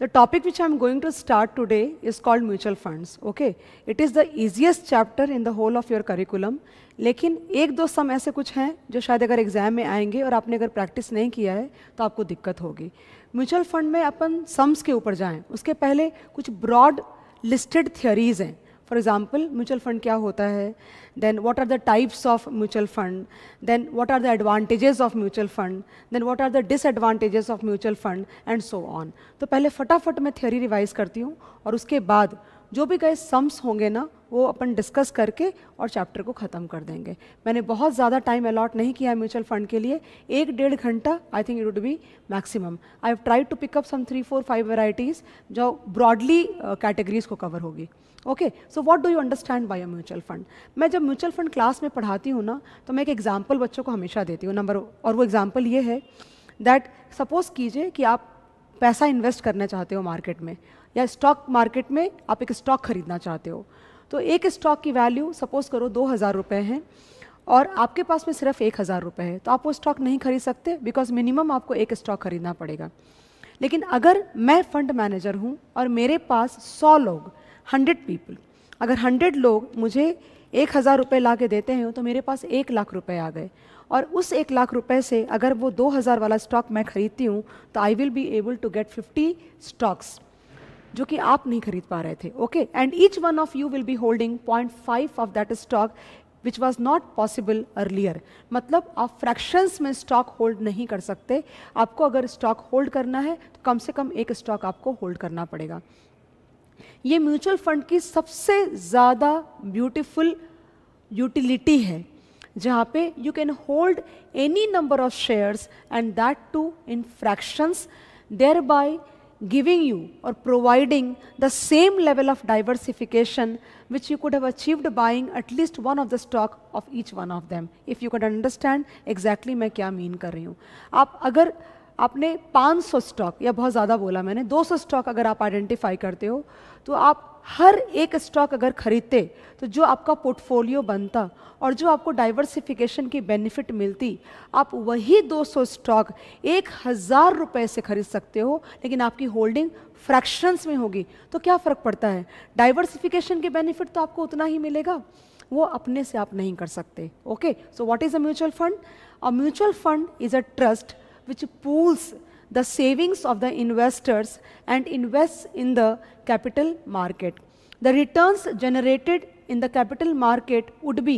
The topic which I am going to start today is called mutual funds. Okay, it is the easiest chapter in the whole of your curriculum. लेकिन एक दो सम ऐसे कुछ हैं जो शायद अगर एग्जाम में आएंगे और आपने अगर प्रैक्टिस नहीं किया है तो आपको दिक्कत होगी. म्यूचुअल फंड में अपन सम्स के ऊपर जाएं उसके पहले कुछ ब्रॉड लिस्टेड थियरीज हैं. फॉर एग्जाम्पल म्यूचुअल फंड क्या होता है, then what are the types of mutual fund, then what are the advantages of mutual fund, then what are the disadvantages of mutual fund and so on. तो पहले फटाफट मैं theory revise करती हूँ और उसके बाद जो भी गए सम्स होंगे ना वो अपन डिस्कस करके और चैप्टर को ख़त्म कर देंगे. मैंने बहुत ज़्यादा टाइम अलॉट नहीं किया है म्यूचुअल फंड के लिए, 1-1.5 घंटा I think it would be maximum. I have tried to pick up some 3-4-5 varieties जो ब्रॉडली कैटेगरीज को कवर होगी. Okay, so what do you understand by a mutual fund. मैं जब म्यूचुअल फंड क्लास में पढ़ाती हूँ ना तो मैं एक एग्जाम्पल बच्चों को हमेशा देती हूँ नंबर, और वो एग्जाम्पल ये है दैट सपोज कीजिए कि आप पैसा इन्वेस्ट करना चाहते हो मार्केट में, या स्टॉक मार्केट में आप एक स्टॉक खरीदना चाहते हो. तो एक स्टॉक की वैल्यू सपोज करो 2,000 रुपये है और आपके पास में सिर्फ 1,000 रुपये है, तो आप वो स्टॉक नहीं खरीद सकते बिकॉज मिनिमम आपको एक स्टॉक खरीदना पड़ेगा. लेकिन अगर मैं फंड मैनेजर हूँ और मेरे पास 100 लोग 100 पीपल, अगर 100 लोग मुझे 1,000 रुपये ला के देते हैं तो मेरे पास 1 लाख रुपये आ गए, और उस 1 लाख रुपये से अगर वो 2,000 वाला स्टॉक मैं खरीदती हूँ तो I will be able to get 50 stocks जो कि आप नहीं खरीद पा रहे थे. Okay, and each one of you will be holding 0.5 of that stock which was not possible earlier. मतलब आप फ्रैक्शंस में स्टॉक होल्ड नहीं कर सकते. आपको अगर स्टॉक होल्ड करना है तो कम से कम एक स्टॉक आपको होल्ड करना पड़ेगा. ये म्यूचुअल फंड की सबसे ज़्यादा ब्यूटीफुल यूटिलिटी है जहाँ पे you can hold any number of shares and that too in fractions, thereby giving you or providing the same level of diversification which you could have achieved buying at least one of the stock of each one of them. If you could understand exactly मैं क्या mean कर रही हूँ. आप अगर आपने 500 stock, या बहुत ज़्यादा बोला मैंने, 200 स्टॉक अगर आप आइडेंटिफाई करते हो तो आप हर एक स्टॉक अगर खरीदते तो जो आपका पोर्टफोलियो बनता और जो आपको डाइवर्सिफिकेशन की बेनिफिट मिलती, आप वही 200 स्टॉक 1,000 रुपये से खरीद सकते हो, लेकिन आपकी होल्डिंग फ्रैक्शंस में होगी. तो क्या फ़र्क पड़ता है, डाइवर्सिफिकेशन के बेनिफिट तो आपको उतना ही मिलेगा, वो अपने से आप नहीं कर सकते. Okay, so what is a mutual fund? A mutual fund is a trust which pools the savings of the investors and invests in the capital market. The returns generated in the capital market would be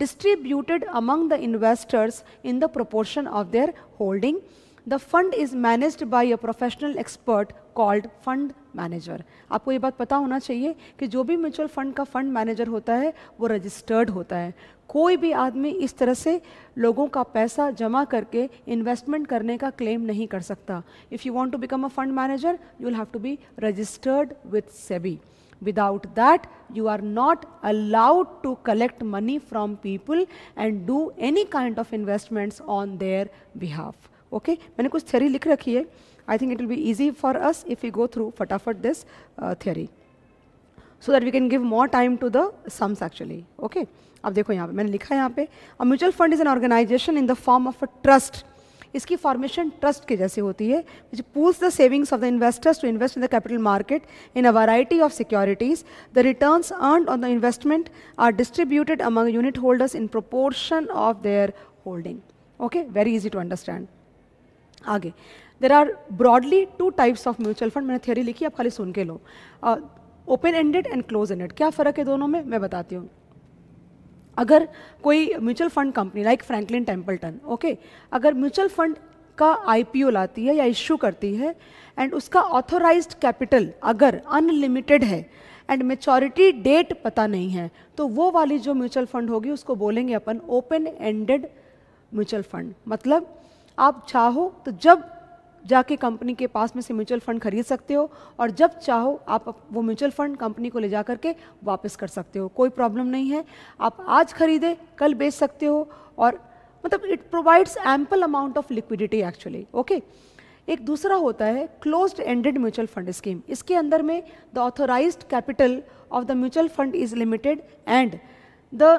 distributed among the investors in the proportion of their holding. The fund is managed by a professional expert called fund manager. आपको ये बात पता होना चाहिए कि जो भी mutual fund का फंड मैनेजर होता है वो रजिस्टर्ड होता है. कोई भी आदमी इस तरह से लोगों का पैसा जमा करके इन्वेस्टमेंट करने का क्लेम नहीं कर सकता. If you want to become a fund manager you will have to be registered with SEBI. Without that, you are not allowed to collect money from people and do any kind of investments on their behalf. Okay, मैंने कुछ theory लिख रखी है. I think it will be easy for us if we go through फटाफट this theory, so that we can give more time to the sums actually. Okay, अब देखो यहाँ पे मैंने लिखा है यहाँ पे a mutual fund is an organization in the form of a trust. इसकी फॉर्मेशन ट्रस्ट के जैसे होती है which pools the savings of the investors to invest in the capital market in a variety of securities. The returns earned on the investment are distributed among unit holders in proportion of their holding. Okay, very easy to understand. आगे there are broadly 2 types of mutual fund. मैंने theory लिखी, आप खाली सुन के लो. Open ended and close ended, क्या फ़र्क है दोनों में मैं बताती हूँ. अगर कोई mutual fund company like Franklin Templeton, okay, अगर म्यूचुअल फंड का आईपीओ लाती है या इश्यू करती है एंड उसका ऑथोराइज्ड कैपिटल अगर अनलिमिटेड है एंड मेचोरिटी डेट पता नहीं है, तो वो वाली जो म्यूचुअल फंड होगी उसको बोलेंगे अपन ओपन एंडेड म्यूचुअल फंड. मतलब आप चाहो तो जब जाके कंपनी के पास में से म्यूचुअल फंड खरीद सकते हो और जब चाहो आप वो म्यूचुअल फंड कंपनी को ले जा करके वापस कर सकते हो, कोई प्रॉब्लम नहीं है. आप आज खरीदे कल बेच सकते हो, और मतलब it provides ample amount of liquidity actually. Okay, एक दूसरा होता है closed ended mutual fund scheme. इसके अंदर में the authorised capital of the mutual fund is limited and the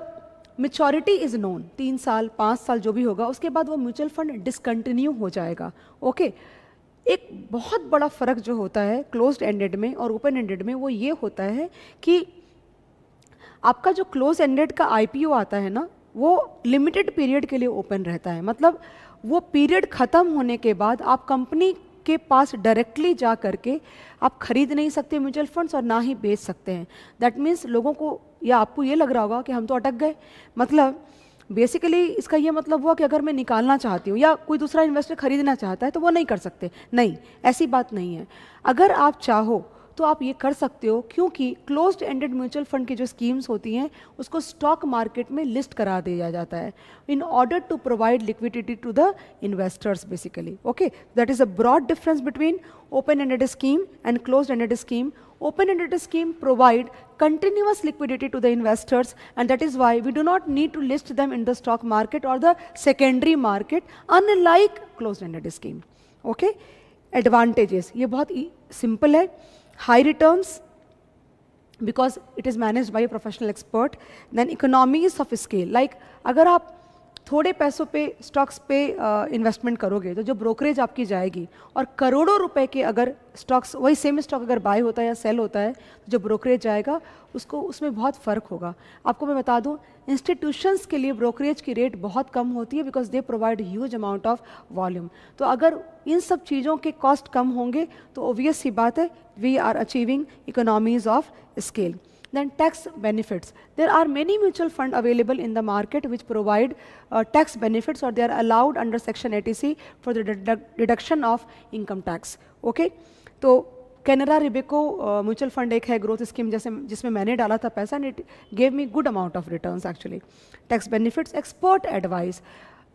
maturity is known. 3 साल 5 साल जो भी होगा उसके बाद वो म्यूचुअल फंड डिसकंटिन्यू हो जाएगा. ओके, एक बहुत बड़ा फ़र्क जो होता है क्लोज्ड एंडेड में और ओपन एंडेड में वो ये होता है कि आपका जो क्लोज एंडेड का आईपीओ आता है ना, वो लिमिटेड पीरियड के लिए ओपन रहता है। मतलब वो पीरियड ख़त्म होने के बाद आप कंपनी के पास डायरेक्टली जा करके आप खरीद नहीं सकते म्यूचुअल फंड्स और ना ही बेच सकते हैं। दैट मीन्स लोगों को या आपको ये लग रहा होगा कि हम तो अटक गए। मतलब बेसिकली इसका ये मतलब हुआ कि अगर मैं निकालना चाहती हूँ या कोई दूसरा इन्वेस्टर खरीदना चाहता है तो वो नहीं कर सकते। नहीं, ऐसी बात नहीं है। अगर आप चाहो तो आप ये कर सकते हो, क्योंकि क्लोज्ड एंडेड म्यूचुअल फंड की जो स्कीम्स होती हैं उसको स्टॉक मार्केट में लिस्ट करा दिया जाता है in order to provide liquidity to the investors basically. Okay, that is a broad difference between open ended scheme and closed ended scheme. Open-ended scheme provide continuous liquidity to the investors, and that is why we do not need to list them in the stock market or the secondary market, unlike closed-ended scheme. Okay? Advantages, ये बहुत simple है. High returns because it is managed by a professional expert. Then economies of scale, like अगर आप थोड़े पैसों पे stocks पे investment करोगे तो जो ब्रोकरेज आपकी जाएगी, और करोड़ों रुपए के अगर स्टॉक्स, वही सेम स्टॉक अगर बाय होता है या सेल होता है तो जो ब्रोकरेज जाएगा उसको उसमें बहुत फ़र्क होगा. आपको मैं बता दूं, इंस्टीट्यूशंस के लिए ब्रोकरेज की रेट बहुत कम होती है because they provide huge amount of volume. तो अगर इन सब चीज़ों के कॉस्ट कम होंगे तो ऑब्वियस सी बात है we are achieving economies of scale. Then tax benefits. There are many mutual funds available in the market which provide tax benefits, or they are allowed under Section 80C for the deduction of income tax. Okay? तो Canara रिबेको mutual fund एक है growth scheme जैसे जिसमें मैंने डाला था पैसा, and it gave me good amount of returns actually. Tax benefits, expert advice.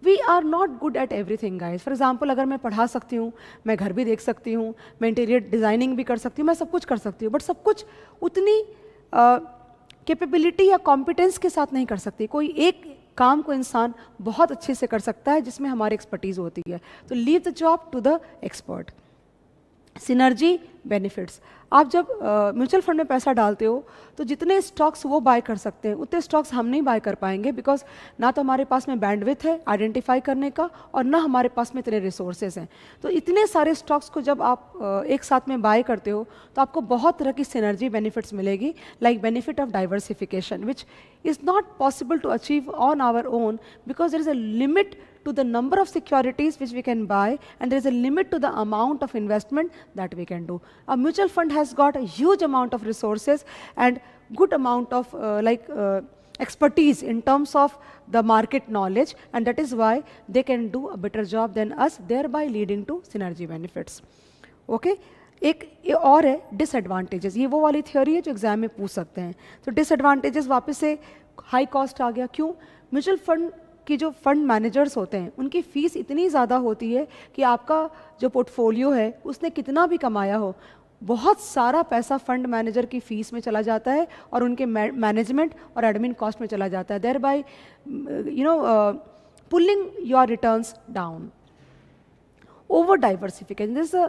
We are not good at everything guys. For example, अगर मैं पढ़ा सकती हूँ, मैं घर भी देख सकती हूँ, मैं इंटीरियर डिज़ाइनिंग भी कर सकती हूँ, मैं सब कुछ कर सकती हूँ, बट सब कुछ उतनी कैपेबिलिटी या कॉम्पिटेंस के साथ नहीं कर सकती. कोई एक काम को इंसान बहुत अच्छे से कर सकता है जिसमें हमारी एक्सपर्टीज होती है. तो leave the job to the expert. Synergy benefits. आप जब म्यूचुअल फंड में पैसा डालते हो तो जितने स्टॉक्स वो बाय कर सकते हैं उतने स्टॉक्स हम नहीं बाय कर पाएंगे, बिकॉज ना तो हमारे पास में बैंडविथ है आइडेंटिफाई करने का, और ना हमारे पास में इतने रिसोर्सेज हैं. तो इतने सारे स्टॉक्स को जब आप एक साथ में बाय करते हो तो आपको बहुत तरह की सिनर्जी बेनिफिट्स मिलेगी, like benefit of diversification which is not possible to achieve on our own because there is a limit to the number of securities which we can buy, and there is a limit to the amount of investment that we can do. A mutual fund has got a huge amount of resources and good amount of expertise in terms of the market knowledge, and that is why they can do a better job than us, thereby leading to synergy benefits. Okay? एक और है disadvantages. ये वो वाली theory है जो exam में पूछ सकते हैं. तो डिसएडवांटेजेस वापस से हाई कॉस्ट आ गया. क्यों? म्यूचुअल फंड कि जो फंड मैनेजर्स होते हैं उनकी फ़ीस इतनी ज़्यादा होती है कि आपका जो पोर्टफोलियो है उसने कितना भी कमाया हो, बहुत सारा पैसा फंड मैनेजर की फ़ीस में चला जाता है और उनके मैनेजमेंट और एडमिन कॉस्ट में चला जाता है, thereby pulling your returns down. Over diversification, this is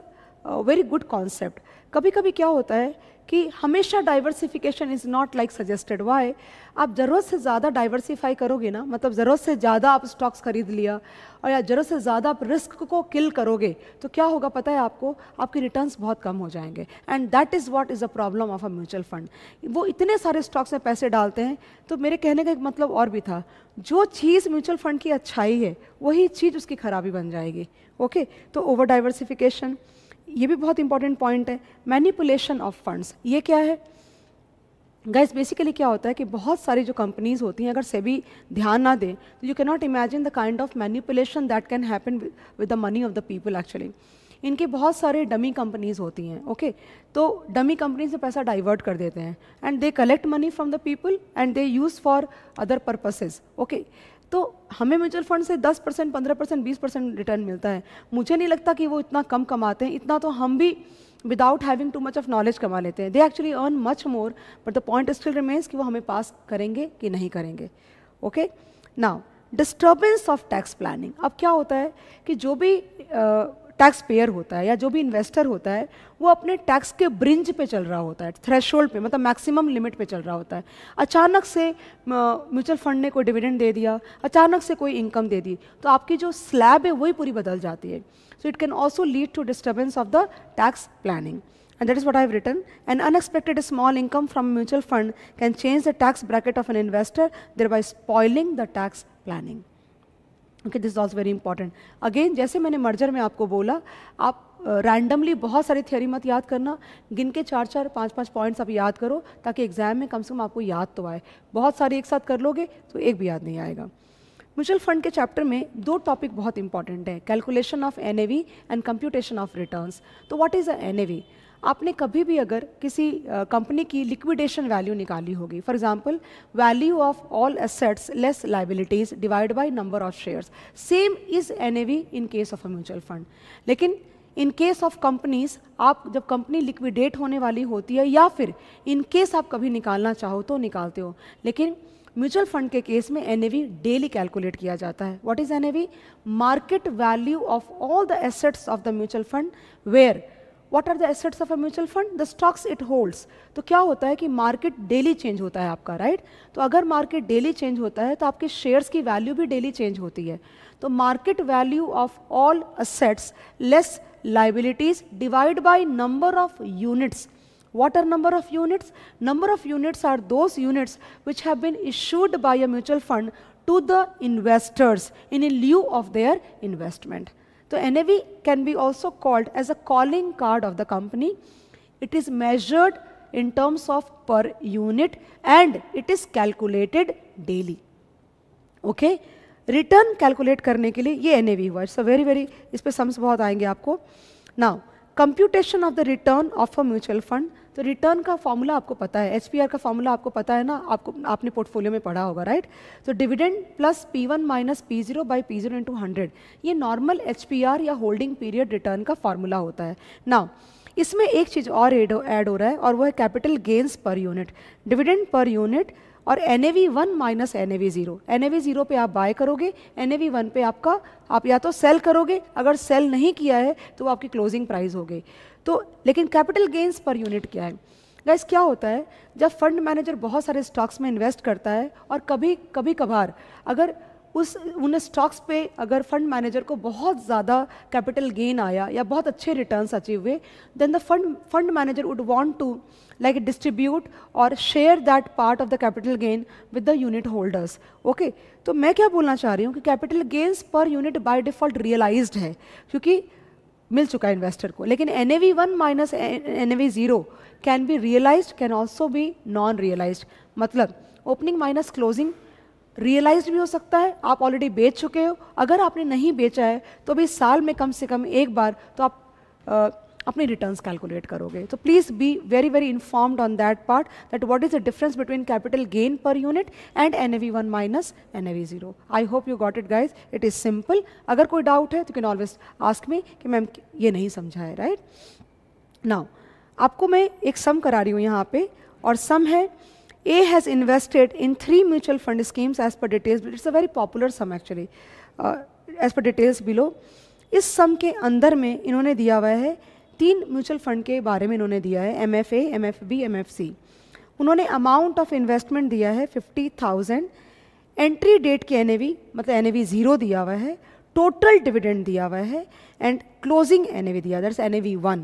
a very good concept. कभी कभी क्या होता है कि हमेशा diversification is not like suggested. Why? आप ज़रूरत से ज़्यादा डाइवर्सिफाई करोगे ना, मतलब ज़रूरत से ज़्यादा आप स्टॉक्स खरीद लिया और या ज़रूरत से ज़्यादा आप रिस्क को किल करोगे तो क्या होगा पता है आपको? आपके रिटर्न्स बहुत कम हो जाएंगे. And that is what is a problem of a mutual fund. वो इतने सारे स्टॉक्स में पैसे डालते हैं. तो मेरे कहने का एक मतलब और भी था, जो चीज़ म्यूचुअल फंड की अच्छाई है वही चीज़ उसकी खराबी बन जाएगी. ओके? तो ओवर डाइवर्सिफिकेशन ये भी बहुत इंपॉर्टेंट पॉइंट है. मैनिपुलेशन ऑफ फंड्स, ये क्या है गाइस? बेसिकली क्या होता है कि बहुत सारी जो कंपनीज होती हैं अगर सेबी ध्यान ना दें तो you can not imagine the kind of manipulation that can happen with the money of the people. Actually इनके बहुत सारे डमी कंपनीज होती हैं. ओके? तो डमी कंपनीज में पैसा डाइवर्ट कर देते हैं and they collect money from the people and they use for other purposes. Okay? तो हमें म्यूचुअल फंड से 10%, 15%, 20% रिटर्न मिलता है. मुझे नहीं लगता कि वो इतना कम कमाते हैं. इतना तो हम भी without having too much of knowledge कमा लेते हैं. They actually earn much more, but the point still remains कि वो हमें पास करेंगे कि नहीं करेंगे. Okay? Now disturbance of tax planning. अब क्या होता है कि जो भी टैक्स पेयर होता है या जो भी इन्वेस्टर होता है वो अपने टैक्स के ब्रिंज पे चल रहा होता है, थ्रेशोल्ड पे, मतलब मैक्सिमम लिमिट पे चल रहा होता है। अचानक से म्यूचुअल फंड ने कोई डिविडेंड दे दिया, अचानक से कोई इनकम दे दी, तो आपकी जो स्लैब है वही पूरी बदल जाती है। So it can also lead to disturbance of the tax planning, and that is what I have written. An unexpected small income from a mutual fund can change the tax bracket of an investor, thereby spoiling the tax planning. Okay, this is also very important. Again, जैसे मैंने merger में आपको बोला, आप randomly बहुत सारी theory मत याद करना, गिन के 4-4, 5-5 पॉइंट्स आप याद करो ताकि एग्जाम में कम से कम आपको याद तो आए। बहुत सारे एक साथ कर लोगे तो एक भी याद नहीं आएगा। म्यूचुअल फंड के चैप्टर में दो टॉपिक बहुत इंपॉर्टेंट है, calculation of NAV and computation of returns. तो व्हाट इज अ एनएवी? आपने कभी भी अगर किसी कंपनी की लिक्विडेशन वैल्यू निकाली होगी, for example value of all assets less liabilities divide by number of shares, same is NAV in case of a mutual fund. लेकिन इन केस ऑफ कंपनीज, आप जब कंपनी लिक्विडेट होने वाली होती है या फिर इन केस आप कभी निकालना चाहो तो निकालते हो, लेकिन म्यूचुअल फंड के केस में एनएवी डेली कैलकुलेट किया जाता है। What is NAV? Market value of all the assets of the mutual fund, where What are the assets of a mutual fund? The stocks it holds. तो क्या होता है कि मार्केट डेली चेंज होता है आपका, राइट? तो अगर मार्केट डेली चेंज होता है तो आपके शेयर्स की वैल्यू भी डेली चेंज होती है। तो market value of all assets less liabilities divide by number of units. What are number of units? Number of units are those units which have been issued by a mutual fund to the investors in lieu of their investment. So NAV can be also called as a calling card of the company. It is measured in terms of per unit and it is calculated daily. Okay? Return calculate करने के लिए ये NAV हुआ. It's a very इस पे sums बहुत आएंगे आपको. Now, computation of the return of a mutual fund. तो रिटर्न का फॉर्मूला आपको पता है, HPR का फॉर्मूला आपको पता है ना, आपने पोर्टफोलियो में पढ़ा होगा, राइट? तो dividend plus P1 minus P0 by P0 into 100, ये नॉर्मल HPR या होल्डिंग पीरियड रिटर्न का फॉर्मूला होता है। नाउ इसमें एक चीज़ और ऐड हो रहा है और वो है कैपिटल गेन्स पर यूनिट, डिविडेंड पर यूनिट और NAV1 माइनस NAV0। NAV0 पे आप बाय करोगे, NAV1 पे आप या तो सेल करोगे, अगर सेल नहीं किया है तो वो आपकी क्लोजिंग प्राइस हो गई। तो लेकिन कैपिटल गेन्स पर यूनिट क्या है? गाइस क्या होता है, जब फंड मैनेजर बहुत सारे स्टॉक्स में इन्वेस्ट करता है और कभी कभार अगर उन स्टॉक्स पे अगर फंड मैनेजर को बहुत ज़्यादा कैपिटल गेन आया या बहुत अच्छे रिटर्न्स अचीव हुए, then the fund manager would want to like distribute or share that part of the capital gain with the unit holders. Okay, तो मैं क्या बोलना चाह रही हूँ कि कैपिटल गेन्स पर यूनिट बाय डिफॉल्ट रियलाइज्ड है क्योंकि मिल चुका है इन्वेस्टर को, लेकिन NAV1 minus NAV0 can be realised, can also be non realised. मतलब ओपनिंग माइनस क्लोजिंग रियलाइज्ड भी हो सकता है, आप ऑलरेडी बेच चुके हो, अगर आपने नहीं बेचा है तो भी साल में कम से कम एक बार तो आप अपने रिटर्न्स कैलकुलेट करोगे। तो please be very informed on that part that what is the difference between capital gain per unit and NAV1 minus NAV0। I hope you got it guys, it is simple. अगर कोई doubt है तो can always ask me कि ma'am ये नहीं समझा है, right? Now आपको मैं एक सम करा रही हूँ यहाँ पे, और सम है A has invested in 3 mutual fund schemes as per details. It's a very popular sum actually. As per details below. इस सम के अंदर में इन्होंने दिया हुआ है 3 म्यूचुअल फंड के बारे में इन्होंने दिया है, MFA, MFB, MFC। उन्होंने अमाउंट ऑफ इन्वेस्टमेंट दिया है 50,000, एंट्री डेट की NAV मतलब NAV0 दिया हुआ है, टोटल डिविडेंड दिया हुआ है एंड क्लोजिंग NAV दिया, दैट्स NAV1।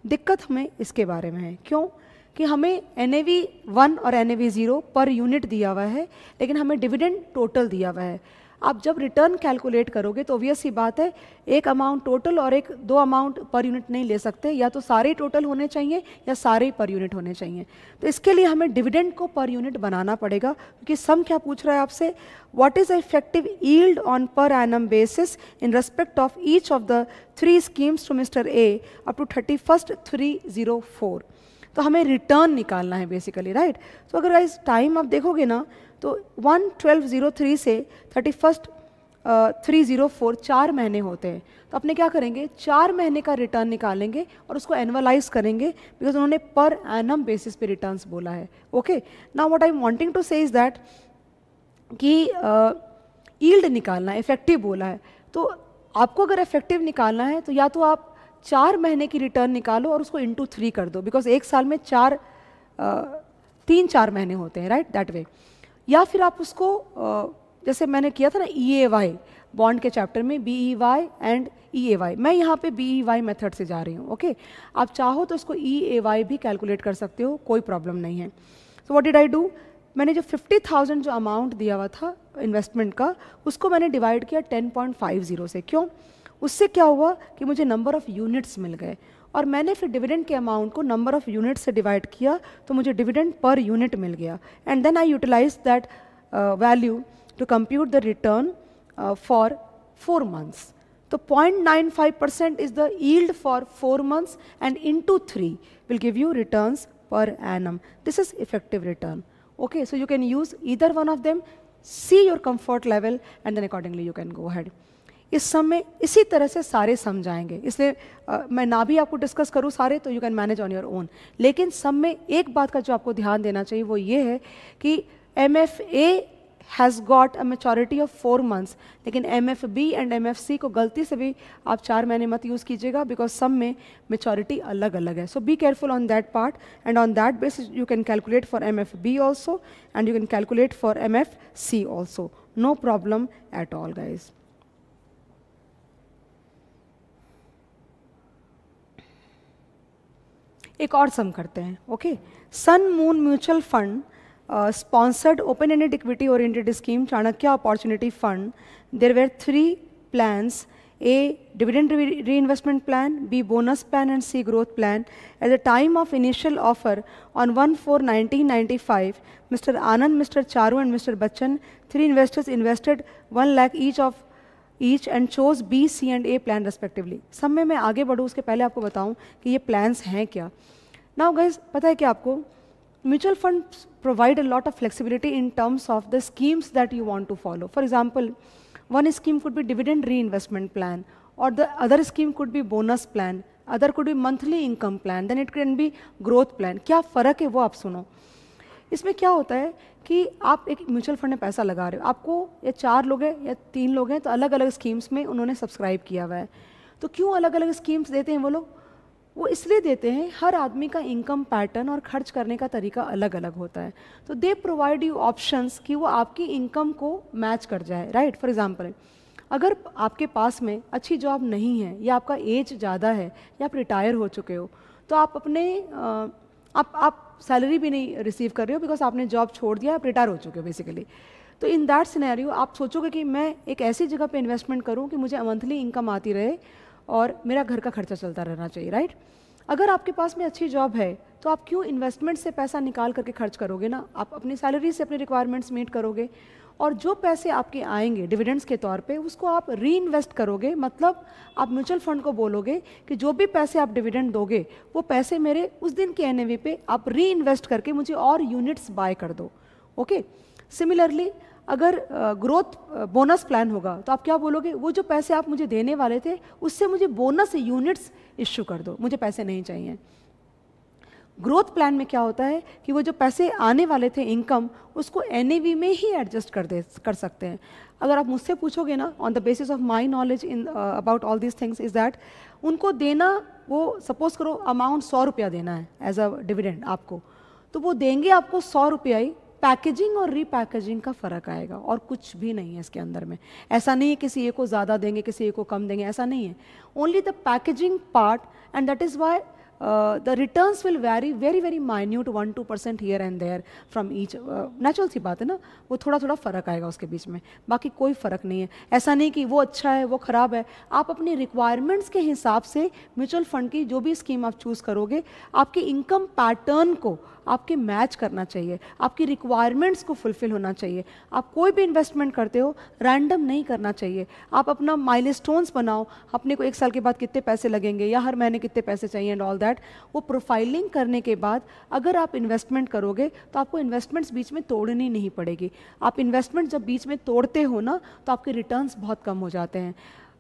दिक्कत हमें इसके बारे में है, क्यों कि हमें NAV1 और NAV0 पर यूनिट दिया हुआ है लेकिन हमें डिविडेंड टोटल दिया हुआ है। आप जब रिटर्न कैलकुलेट करोगे तो ऑब्वियस सी बात है, एक अमाउंट टोटल और एक 2 अमाउंट पर यूनिट नहीं ले सकते, या तो सारे टोटल होने चाहिए या सारे पर यूनिट होने चाहिए। तो इसके लिए हमें डिविडेंड को पर यूनिट बनाना पड़ेगा, क्योंकि सम क्या पूछ रहा है आपसे, what is effective yield on per annum basis in respect of each of the 3 schemes to mister A up to 31/3/04। तो हमें रिटर्न निकालना है बेसिकली, राइट? तो अगर इस टाइम आप देखोगे ना तो 1/12/03 से 31/3/04 4 महीने होते हैं। तो अपने क्या करेंगे, 4 महीने का रिटर्न निकालेंगे और उसको एनुअलाइज करेंगे, बिकॉज उन्होंने पर एनम बेसिस पे रिटर्न्स बोला है। Okay, now what I am wanting to say is that कि यील्ड निकालना, इफेक्टिव बोला है, तो आपको अगर इफेक्टिव निकालना है तो या तो आप 4 महीने की रिटर्न निकालो और उसको इंटू 3 कर दो, बिकॉज एक साल में 3-4 महीने होते हैं, राइट, दैट वे। या फिर आप उसको जैसे मैंने किया था ना EAY बॉन्ड के चैप्टर में, BEY एंड EAY, मैं यहाँ पे BEY मेथड से जा रही हूँ, ओके। आप चाहो तो उसको EAY भी कैलकुलेट कर सकते हो, कोई प्रॉब्लम नहीं है। So what did I do, मैंने जो 50,000 जो अमाउंट दिया हुआ था इन्वेस्टमेंट का, उसको मैंने डिवाइड किया 10.50 से। क्यों? उससे क्या हुआ कि मुझे नंबर ऑफ़ यूनिट्स मिल गए, और मैंने फिर डिविडेंड के अमाउंट को नंबर ऑफ़ यूनिट्स से डिवाइड किया, तो मुझे डिविडेंड पर यूनिट मिल गया। And then I utilise that value to compute the return for 4 months. So 0.95% is the yield for 4 months, and into 3 will give you returns per annum. This is effective return. Okay, so you can use either one of them, see your comfort level, and then accordingly you can go ahead. इस सम में इसी तरह से सारे सम जाएंगे, इसलिए मैं ना भी आपको डिस्कस करूँ सारे, तो you can manage on your own. लेकिन सम में एक बात का जो आपको ध्यान देना चाहिए वो ये है कि MFA has got a maturity of 4 months, लेकिन MFB एंड MFC को गलती से भी आप 4 महीने मत यूज़ कीजिएगा, बिकॉज सब में मेचोरिटी अलग अलग है। So be careful on that part, and on that basis you can calculate for MFB also, and you can calculate for MFC also, no problem at all guys. एक और sum करते हैं, okay. Sun Moon mutual fund sponsored open-ended equity oriented scheme Chanakya Opportunity Fund. There were 3 plans: A, dividend reinvestment plan; B, bonus plan; and C, growth plan. At the time of initial offer on 1/4/1995, Mr. Anand, Mr. Charu and Mr. Bachchan, 3 investors invested 1 lakh each and chose B, C and A plan respectively. सब में मैं आगे बढ़ूँ उसके पहले आपको बताऊँ कि ये plans हैं क्या। Now guys, पता है क्या आपको, mutual funds provide a lot of flexibility in terms of the schemes that you want to follow. For example, one scheme could be dividend reinvestment plan, or the other scheme could be bonus plan, other could be monthly income plan, then it can be growth plan. क्या फ़र्क है वो आप सुनो। इसमें क्या होता है कि आप एक म्यूचुअल फंड में पैसा लगा रहे हो, आपको या 4 लोग हैं या 3 लोग हैं, तो अलग अलग स्कीम्स में उन्होंने सब्सक्राइब किया हुआ है। तो क्यों अलग अलग स्कीम्स देते हैं वो लोग? वो इसलिए देते हैं, हर आदमी का इनकम पैटर्न और खर्च करने का तरीका अलग अलग होता है, तो दे प्रोवाइड यू ऑप्शंस कि वो आपकी इनकम को मैच कर जाए, राइट। फॉर एग्जांपल, अगर आपके पास में अच्छी जॉब नहीं है, या आपका एज ज़्यादा है, या आप रिटायर हो चुके हो, तो आप अपने आप सैलरी भी नहीं रिसीव कर रहे हो, बिकॉज आपने जॉब छोड़ दिया, आप रिटायर हो चुके हो बेसिकली। तो इन दैट सिनेरियो आप सोचोगे कि मैं एक ऐसी जगह पे इन्वेस्टमेंट करूं कि मुझे मंथली इनकम आती रहे और मेरा घर का खर्चा चलता रहना चाहिए, राइट। अगर आपके पास में अच्छी जॉब है तो आप क्यों इन्वेस्टमेंट से पैसा निकाल करके खर्च करोगे ना, आप अपनी सैलरी से अपने रिक्वायरमेंट्स मीट करोगे, और जो पैसे आपके आएंगे डिविडेंड्स के तौर पे उसको आप री इन्वेस्ट करोगे। मतलब आप म्यूचुअल फंड को बोलोगे कि जो भी पैसे आप डिविडेंड दोगे वो पैसे मेरे उस दिन के NAV पे आप री इन्वेस्ट करके मुझे और यूनिट्स बाय कर दो, ओके। सिमिलरली अगर ग्रोथ बोनस प्लान होगा तो आप क्या बोलोगे, वो जो पैसे आप मुझे देने वाले थे उससे मुझे बोनस यूनिट्स इश्यू कर दो, मुझे पैसे नहीं चाहिए। ग्रोथ प्लान में क्या होता है कि वो जो पैसे आने वाले थे इनकम, उसको NAV में ही एडजस्ट कर सकते हैं। अगर आप मुझसे पूछोगे ना, on the basis of my knowledge in about all these things, is that उनको देना, वो सपोज करो अमाउंट 100 रुपया देना है एज अ डिविडेंड आपको, तो वो देंगे आपको 100 रुपया ही, पैकेजिंग और रीपैकेजिंग का फ़र्क आएगा और कुछ भी नहीं है इसके अंदर में। ऐसा नहीं है किसी एक को ज़्यादा देंगे किसी एक को कम देंगे, ऐसा नहीं है, only the packaging part, and that is why the returns will vary very very minute 1-2% here and there from each, natural सी बात है ना, वो थोड़ा थोड़ा फ़र्क आएगा उसके बीच में, बाकी कोई फ़र्क नहीं है। ऐसा नहीं कि वो अच्छा है वो ख़राब है, आप अपनी रिक्वायरमेंट्स के हिसाब से म्यूचुअल फंड की जो भी स्कीम आप चूज़ करोगे, आपके इनकम पैटर्न को आपके मैच करना चाहिए, आपकी रिक्वायरमेंट्स को फुलफिल होना चाहिए। आप कोई भी इन्वेस्टमेंट करते हो रैंडम नहीं करना चाहिए, आप अपना माइलस्टोन्स बनाओ, अपने को 1 साल के बाद कितने पैसे लगेंगे या हर महीने कितने पैसे चाहिए एंड ऑल दैट। वो प्रोफाइलिंग करने के बाद अगर आप इन्वेस्टमेंट करोगे तो आपको इन्वेस्टमेंट्स बीच में तोड़नी नहीं पड़ेगी। आप इन्वेस्टमेंट जब बीच में तोड़ते हो ना तो आपके रिटर्न्स बहुत कम हो जाते हैं।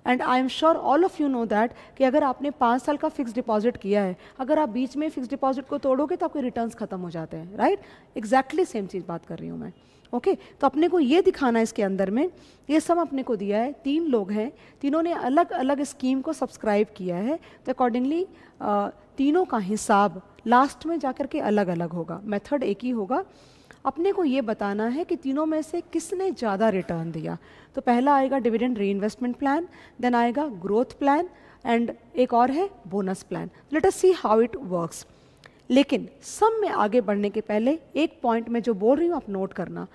And I am sure all of you know that कि अगर आपने 5 साल का फिक्स डिपॉजिट किया है, अगर आप बीच में फिक्स डिपॉजिट को तोड़ोगे तो आपके रिटर्न्स खत्म हो जाते हैं, राइट? एग्जैक्टली सेम चीज़ बात कर रही हूँ मैं। ओके तो अपने को ये दिखाना है इसके अंदर में, ये सब अपने को दिया है, 3 लोग हैं, तीनों ने अलग अलग स्कीम को सब्सक्राइब किया है, तो अकॉर्डिंगली तीनों का हिसाब लास्ट में जाकर के अलग अलग होगा, मेथड एक ही होगा। अपने को ये बताना है कि तीनों में से किसने ज़्यादा रिटर्न दिया। तो पहला आएगा dividend reinvestment plan, then आएगा ग्रोथ प्लान, एंड एक और है bonus plan. Late us see how it works. लेकिन सम में आगे बढ़ने के पहले एक पॉइंट में जो बोल रही हूँ आप नोट करना।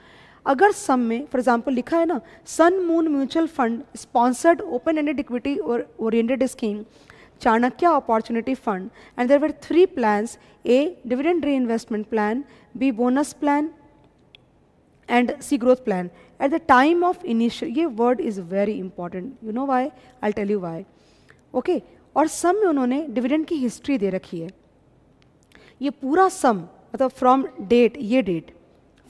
अगर सम में फॉर एग्जांपल लिखा है ना, Sun Moon mutual fund sponsored open ended equity और oriented scheme Chanakya opportunity fund, and there were 3 plans, A dividend reinvestment plan, B bonus plan and C growth plan. At the time of initial, ये word is very important. You know why? I'll tell you why. Okay. और सम में उन्होंने dividend की history दे रखी है। ये पूरा sum मतलब फ्रॉम डेट, ये डेट,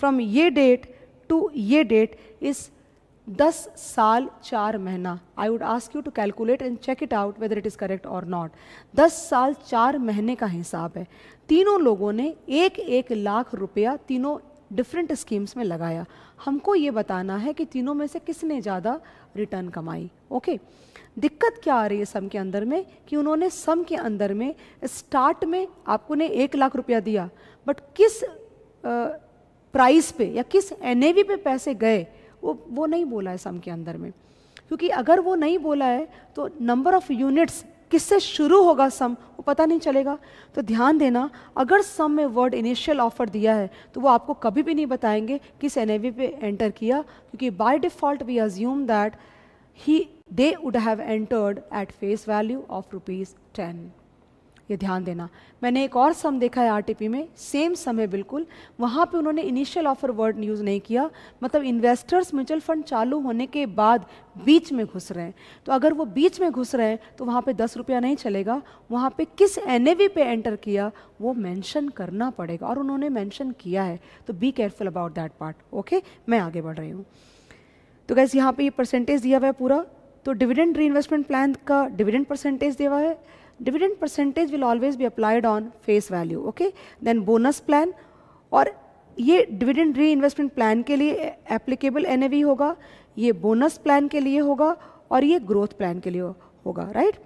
फ्रॉम ये डेट टू ये डेट इज 10 साल 4 महीना। I would ask you to calculate and check it out whether it is correct और नॉट। 10 साल 4 महीने का हिसाब है। तीनों लोगों ने 1-1 लाख रुपया तीनों डिफरेंट स्कीम्स में लगाया। हमको ये बताना है कि तीनों में से किसने ज़्यादा रिटर्न कमाई। ओके दिक्कत क्या आ रही है सम के अंदर में कि उन्होंने सम के अंदर में स्टार्ट में आपको ने 1 लाख रुपया दिया, बट किस प्राइस पे या किस एनएवी पे पैसे गए वो नहीं बोला है सम के अंदर में। क्योंकि अगर वो नहीं बोला है तो नंबर ऑफ यूनिट्स किससे शुरू होगा सम वो पता नहीं चलेगा। तो ध्यान देना, अगर सम में वर्ड इनिशियल ऑफर दिया है तो वो आपको कभी भी नहीं बताएंगे किस एनएवी पे एंटर किया, क्योंकि by default we assume that they would have entered at face value of ₹10। ये ध्यान देना। मैंने एक और सम देखा है आरटीपी में, सेम सम है बिल्कुल, वहाँ पे उन्होंने इनिशियल ऑफर वर्ड यूज़ नहीं किया, मतलब इन्वेस्टर्स म्यूचुअल फंड चालू होने के बाद बीच में घुस रहे हैं। तो अगर वो बीच में घुस रहे हैं तो वहाँ पे 10 रुपया नहीं चलेगा, वहाँ पे किस एनएवी पे एंटर किया वो मेंशन करना पड़ेगा, और उन्होंने मेंशन किया है। तो be careful about that part. Okay मैं आगे बढ़ रही हूँ। तो गैस यहाँ पे ये परसेंटेज दिया हुआ है पूरा। तो डिविडेंड री इन्वेस्टमेंट प्लान का डिविडेंड परसेंटेज दिया हुआ है। Dividend percentage will always be applied on face value. Okay. Then bonus plan, और ये dividend reinvestment plan के लिए applicable NAV होगा, ये bonus plan के लिए होगा, और ये growth plan के लिए होगा, right?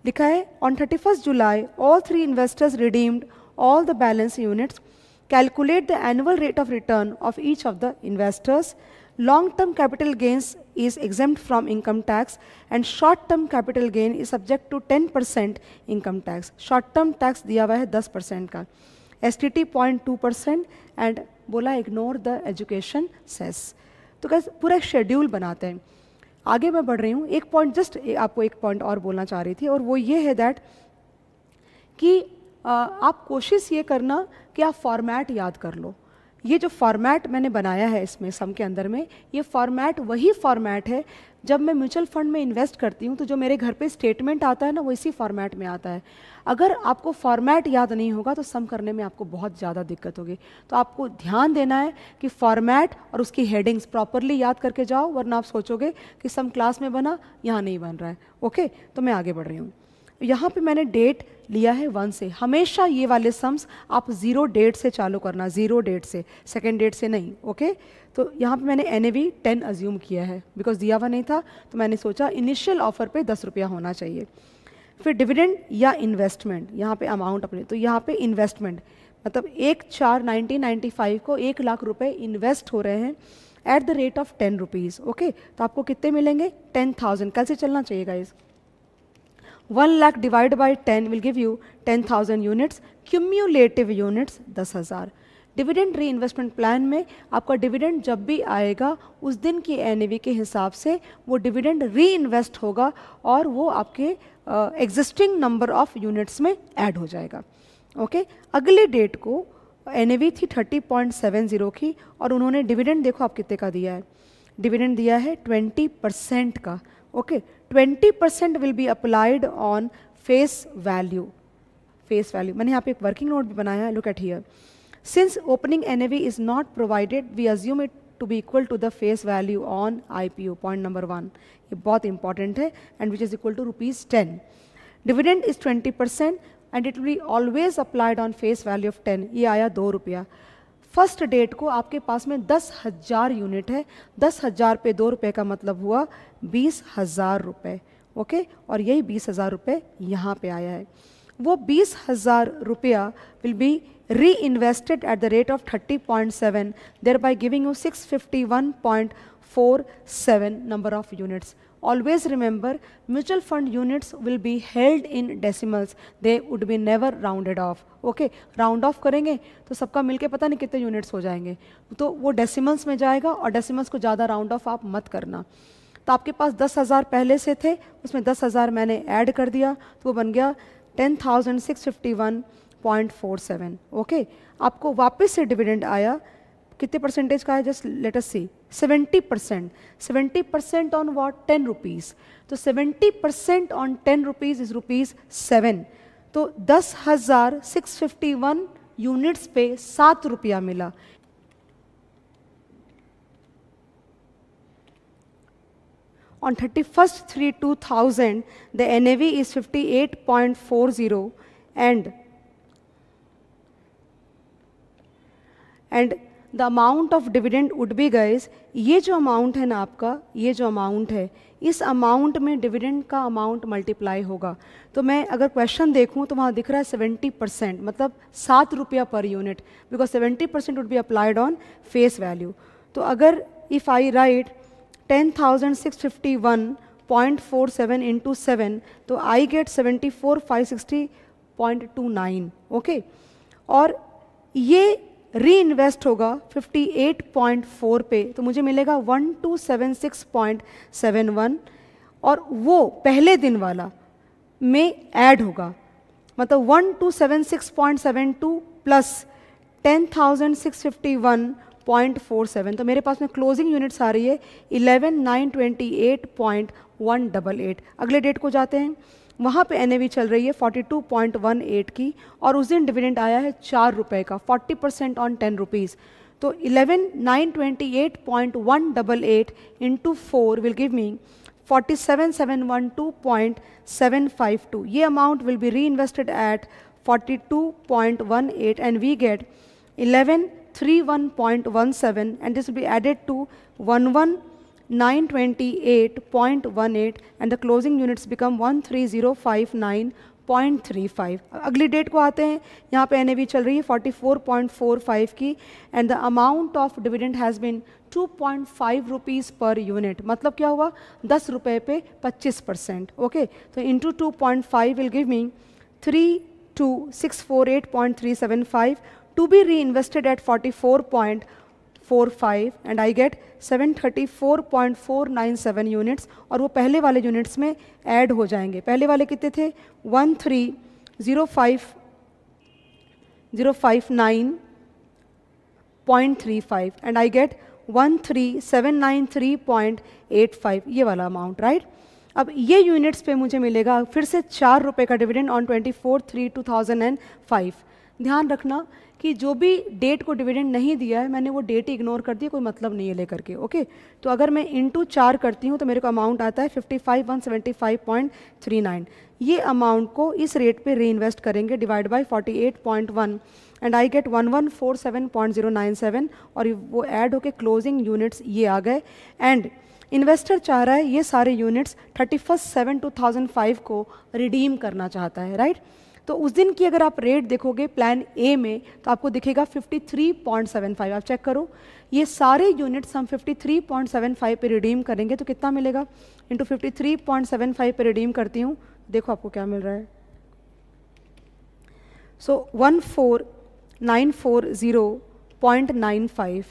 लिखा है on 31st July all 3 investors redeemed all the balance units. Calculate the annual rate of return of each of the investors. Long-term capital gains is exempt from income tax, and short-term capital gain is subject to 10% income tax. Short-term tax दिया हुआ है 10% का, STT 0.2%, and बोला ignore the education cess. तो कैसे पूरा एक schedule बनाते हैं। आगे मैं बढ़ रही हूँ, एक पॉइंट जस्ट आपको एक पॉइंट और बोलना चाह रही थी, और वो ये है दैट कि आप कोशिश ये करना कि आप फॉर्मेट याद कर लो। ये जो फॉर्मेट मैंने बनाया है इसमें सम के अंदर में, ये फॉर्मेट वही फॉर्मेट है जब मैं म्यूचुअल फंड में इन्वेस्ट करती हूँ तो जो मेरे घर पे स्टेटमेंट आता है ना वो इसी फॉर्मेट में आता है। अगर आपको फॉर्मेट याद नहीं होगा तो सम करने में आपको बहुत ज़्यादा दिक्कत होगी। तो आपको ध्यान देना है कि फॉर्मेट और उसकी हेडिंग्स प्रॉपरली याद करके जाओ, वरना आप सोचोगे कि सम क्लास में बना, यहाँ नहीं बन रहा है। ओके तो मैं आगे बढ़ रही हूँ। यहाँ पे मैंने डेट लिया है 1 से। हमेशा ये वाले सम्स आप 0 डेट से चालू करना, 0 डेट से, सेकेंड डेट से नहीं। ओके तो यहाँ पे मैंने NAV 10 अज्यूम किया है, बिकॉज दिया हुआ नहीं था तो मैंने सोचा इनिशियल ऑफर पे 10 रुपया होना चाहिए। फिर डिविडेंड या इन्वेस्टमेंट, यहाँ पे अमाउंट अपने, तो यहाँ पे इन्वेस्टमेंट मतलब 1/4/1995 को 1 लाख रुपए इन्वेस्ट हो रहे हैं at the rate of 10 rupees. Okay तो आपको कितने मिलेंगे? 10,000। कैसे चलना चाहिए guys? 1 lakh divided by 10 will give you 10,000 units, cumulative units 10,000। Dividend reinvestment plan में आपका डिविडेंड जब भी आएगा उस दिन की NAV के हिसाब से वो डिविडेंड री इन्वेस्ट होगा और वो आपके एग्जिस्टिंग नंबर ऑफ यूनिट्स में ऐड हो जाएगा। ओके अगले डेट को NAV थी 30.70 की, और उन्होंने डिविडेंड देखो आप कितने का दिया है, डिविडेंड दिया है 20% का। Okay 20% will be applied on face value. Face value मैंने यहाँ पे एक वर्किंग नोट भी बनाया है, look at here. Since opening NAV is not provided we assume it to be equal to the face value on IPO, point number 1, ये बहुत important है, and which is equal to ₹10. Dividend is 20% and it will be always applied on face value of 10. ये आया ₹2. First date को आपके पास में 10,000 unit है, 10,000 पे ₹2 का मतलब हुआ 20,000 रुपये. ओके, और यही 20,000 रुपये यहाँ पे आया है. वो 20,000 रुपया will be reinvested at the rate of 30.7, thereby giving you 651.47 number of units. Always remember, mutual fund units will be held in decimals. They would be never rounded off. Okay, round off करेंगे तो सबका मिलके पता नहीं कितने units हो जाएंगे, तो वो decimals में जाएगा, और decimals को ज़्यादा round off आप मत करना. तो आपके पास 10,000 पहले से थे, उसमें 10,000 मैंने ऐड कर दिया, तो वो बन गया 10,651.47. ओके, आपको वापस से डिविडेंड आया, कितने परसेंटेज का है, just let us see, 70%. 70% on what, 10 rupees. तो 70% ऑन 10 रुपीज़ इज ₹7. तो 10,651 यूनिट्स पे ₹7 मिला. On 31/3/2000, the NAV is 58.40 and the amount of dividend would be, guys, ये जो अमाउंट है ना आपका, ये जो अमाउंट है, इस अमाउंट में डिविडेंड का अमाउंट मल्टीप्लाई होगा. तो मैं अगर क्वेश्चन देखूं तो वहाँ दिख रहा है 70%, मतलब ₹7 per unit, because 70% would be applied on face value. तो अगर इफ़ आई राइट 10,651.47 into 7, तो आई गेट 74,560.29. ओके, और ये री इन्वेस्ट होगा 58.4 पे, तो मुझे मिलेगा 1276.71, और वो पहले दिन वाला में ऐड होगा, मतलब 1276.72 प्लस 10,651.47. तो मेरे पास में क्लोजिंग यूनिट्स आ रही है 11,928.188. अगले डेट को जाते हैं, वहाँ पे NAV चल रही है 42.18 की, और उस दिन डिविडेंड आया है ₹4 का, 40% ऑन 10 रुपीज़. तो 11,928.188 इंटू 4 विल गिव मी 47,712.752. ये अमाउंट विल बी री invested at 42.18 and we get 1131.17, and this will be added to 11,928.18 and the closing units become 13059.35. अगली डेट को आते हैं, यहाँ पे NAV चल रही है 44.45 की, and the amount of dividend has been 2.5 rupees per unit. मतलब क्या हुआ, ₹10 पे 25%. ओके, तो into 2.5 will give me 32,648.375 to be reinvested at 44.45 and I get 734.497 units, और वो पहले वाले यूनिट्स में ऐड हो जाएंगे. पहले वाले कितने थे, 13,059.35 and I get 13,793.85, ये वाला अमाउंट, राइट. अब ये यूनिट्स पे मुझे मिलेगा फिर से ₹4 का डिविडेंड ऑन 24/3/2005. ध्यान रखना कि जो भी डेट को डिविडेंड नहीं दिया है, मैंने वो डेट इग्नोर कर दी, कोई मतलब नहीं है लेकर के. ओके, तो अगर मैं इंटू 4 करती हूँ तो मेरे को अमाउंट आता है 55,175.39. ये अमाउंट को इस रेट पे री इन्वेस्ट करेंगे, divide by 48.1 and I get 1147.097, और वो ऐड होके क्लोजिंग यूनिट्स ये आ गए. एंड इन्वेस्टर चाह रहा है ये सारे यूनिट्स 31/7/2005 को रिडीम करना चाहता है, राइट. तो उस दिन की अगर आप रेट देखोगे प्लान ए में, तो आपको दिखेगा 53.75. आप चेक करो, ये सारे यूनिट्स हम 53.75 पे रिडीम करेंगे तो कितना मिलेगा, इंटू 53.75 पे रिडीम करती हूँ, देखो आपको क्या मिल रहा है. सो 14,940.95.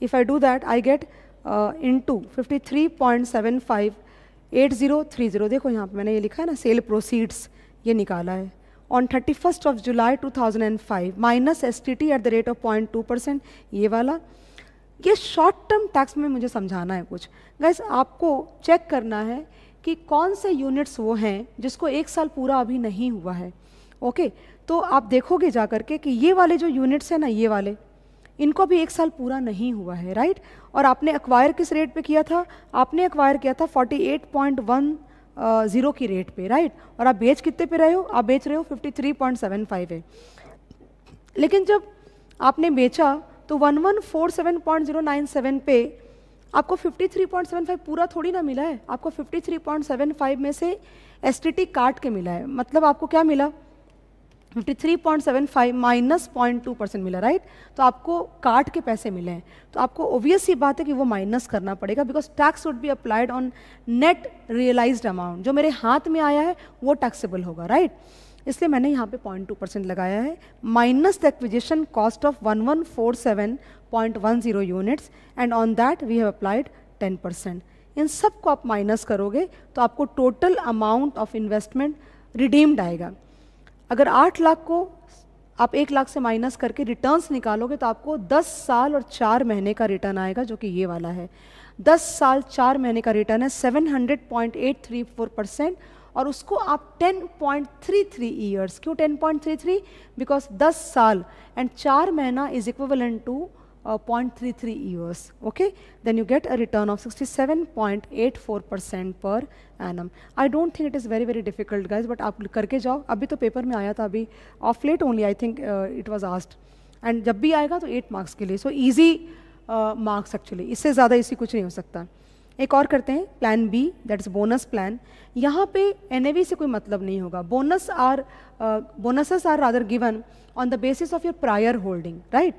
If I do that I get into 53.75 8030. देखो यहाँ पे मैंने ये लिखा है ना, सेल प्रोसीड्स, ये निकाला है on 31st of July 2005 minus STT at the rate of 0.2%. ये वाला, ये शॉर्ट टर्म टैक्स में मुझे समझाना है कुछ. गाइस, आपको चेक करना है कि कौन से यूनिट्स वो हैं जिसको 1 साल पूरा अभी नहीं हुआ है. ओके, तो आप देखोगे जा करके कि ये वाले जो यूनिट्स हैं ना, ये वाले, इनको भी 1 साल पूरा नहीं हुआ है, राइट। और आपने एक्वायर किस रेट पे किया था? आपने एक्वायर किया था 48.10 की रेट पे, राइट। और आप बेच कितने पे रहे हो? आप बेच रहे हो 53.75 है। लेकिन जब आपने बेचा तो 1147.097 पे आपको 53.75 पूरा थोड़ी ना मिला है, आपको 53.75 में से एसटीटी काट के मिला है। मतलब आपको क्या मिला? 53.75 माइनस 0.2% मिला, राइट। तो आपको काट के पैसे मिले हैं, तो आपको ऑब्वियस ही बात है कि वो माइनस करना पड़ेगा, because tax would be applied on net realised amount. जो मेरे हाथ में आया है वो टैक्सेबल होगा, राइट। इसलिए मैंने यहाँ पे 0.2% लगाया है, minus the acquisition cost of 1147.10 units and on that we have applied 10%। इन सब को आप माइनस करोगे तो आपको total amount of investment redeemed आएगा। अगर 8 लाख को आप 1 लाख से माइनस करके रिटर्न्स निकालोगे तो आपको 10 साल और 4 महीने का रिटर्न आएगा, जो कि ये वाला है। 10 साल 4 महीने का रिटर्न है 700.834%, और उसको आप 10.33 ईयर्स, क्यों 10.33? बिकॉज 10 साल एंड 4 महीना is equivalent to 0.33 years, okay? Then you get a return of 67.84% per annum. I don't think it is very difficult, guys, but आप करके जाओ। अभी तो पेपर में आया था, अभी of late only I think it was asked, and जब भी आएगा तो 8 मार्क्स के लिए, सो इजी मार्क्स एक्चुअली, इससे ज़्यादा इसी कुछ नहीं हो सकता। एक और करते हैं, plan B, that is bonus plan. यहाँ पे एनएवी से कोई मतलब नहीं होगा। Bonuses are rather given on the basis of your prior holding, right.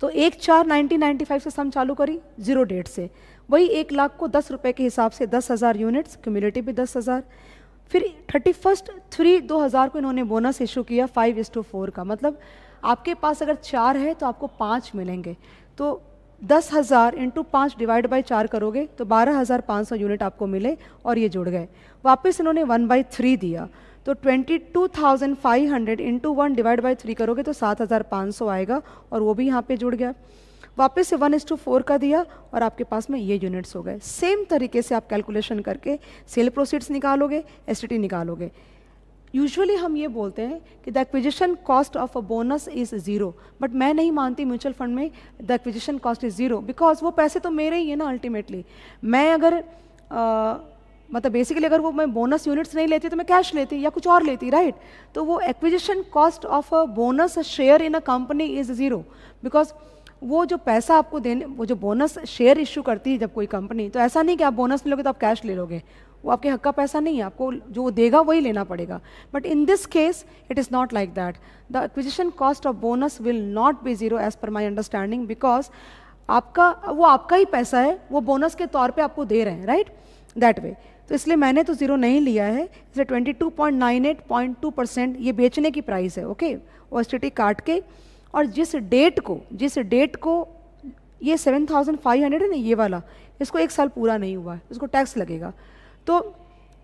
तो 1/4/1995 से सम चालू करी 0 डेट से, वही 1 लाख को 10 रुपये के हिसाब से 10,000 यूनिट्स, क्यूमुलेटिव भी 10,000। फिर 31/3/2000 को इन्होंने बोनस इशू किया 5:4 का। मतलब आपके पास अगर 4 है तो आपको 5 मिलेंगे। तो 10,000 इंटू 5 डिवाइड बाई 4 करोगे तो 12,500 यूनिट आपको मिले, और ये जुड़ गए। वापस इन्होंने 1/3 दिया, तो 22,500 इंटू 1 डिवाइड बाई 3 करोगे तो 7,500 आएगा, और वो भी यहाँ पे जुड़ गया। वापस से 1:4 का दिया, और आपके पास में ये यूनिट्स हो गए। सेम तरीके से आप कैलकुलेशन करके सेल प्रोसीड्स निकालोगे, एसटीटी निकालोगे। यूजुअली हम ये बोलते हैं कि the acquisition cost of a bonus is 0, but मैं नहीं मानती म्यूचुअल फंड में the acquisition cost is 0, because वो पैसे तो मेरे ही है ना अल्टीमेटली। मैं अगर मतलब बेसिकली अगर वो मैं बोनस यूनिट्स नहीं लेती तो मैं कैश लेती या कुछ और लेती, राइट। तो वो acquisition cost of a bonus share in a company is 0, because वो जो पैसा आपको देने, वो जो बोनस शेयर इशू करती है जब कोई कंपनी, तो ऐसा नहीं कि आप बोनस लोगे तो आप कैश ले लोगे, वो आपके हक का पैसा नहीं है, आपको जो देगा वही लेना पड़ेगा। But in this case it is not like that. The acquisition cost of bonus will not be 0 as per my understanding, because वो आपका ही पैसा है, वो बोनस के तौर पर आपको दे रहे हैं, राइट, दैट वे। तो इसलिए मैंने तो 0 नहीं लिया है, इसलिए 22.98.2% ये बेचने की प्राइस है, ओके। ओएसटीटी काट के, और जिस डेट को ये 7,500 है ना, ये वाला, इसको 1 साल पूरा नहीं हुआ है, इसको टैक्स लगेगा। तो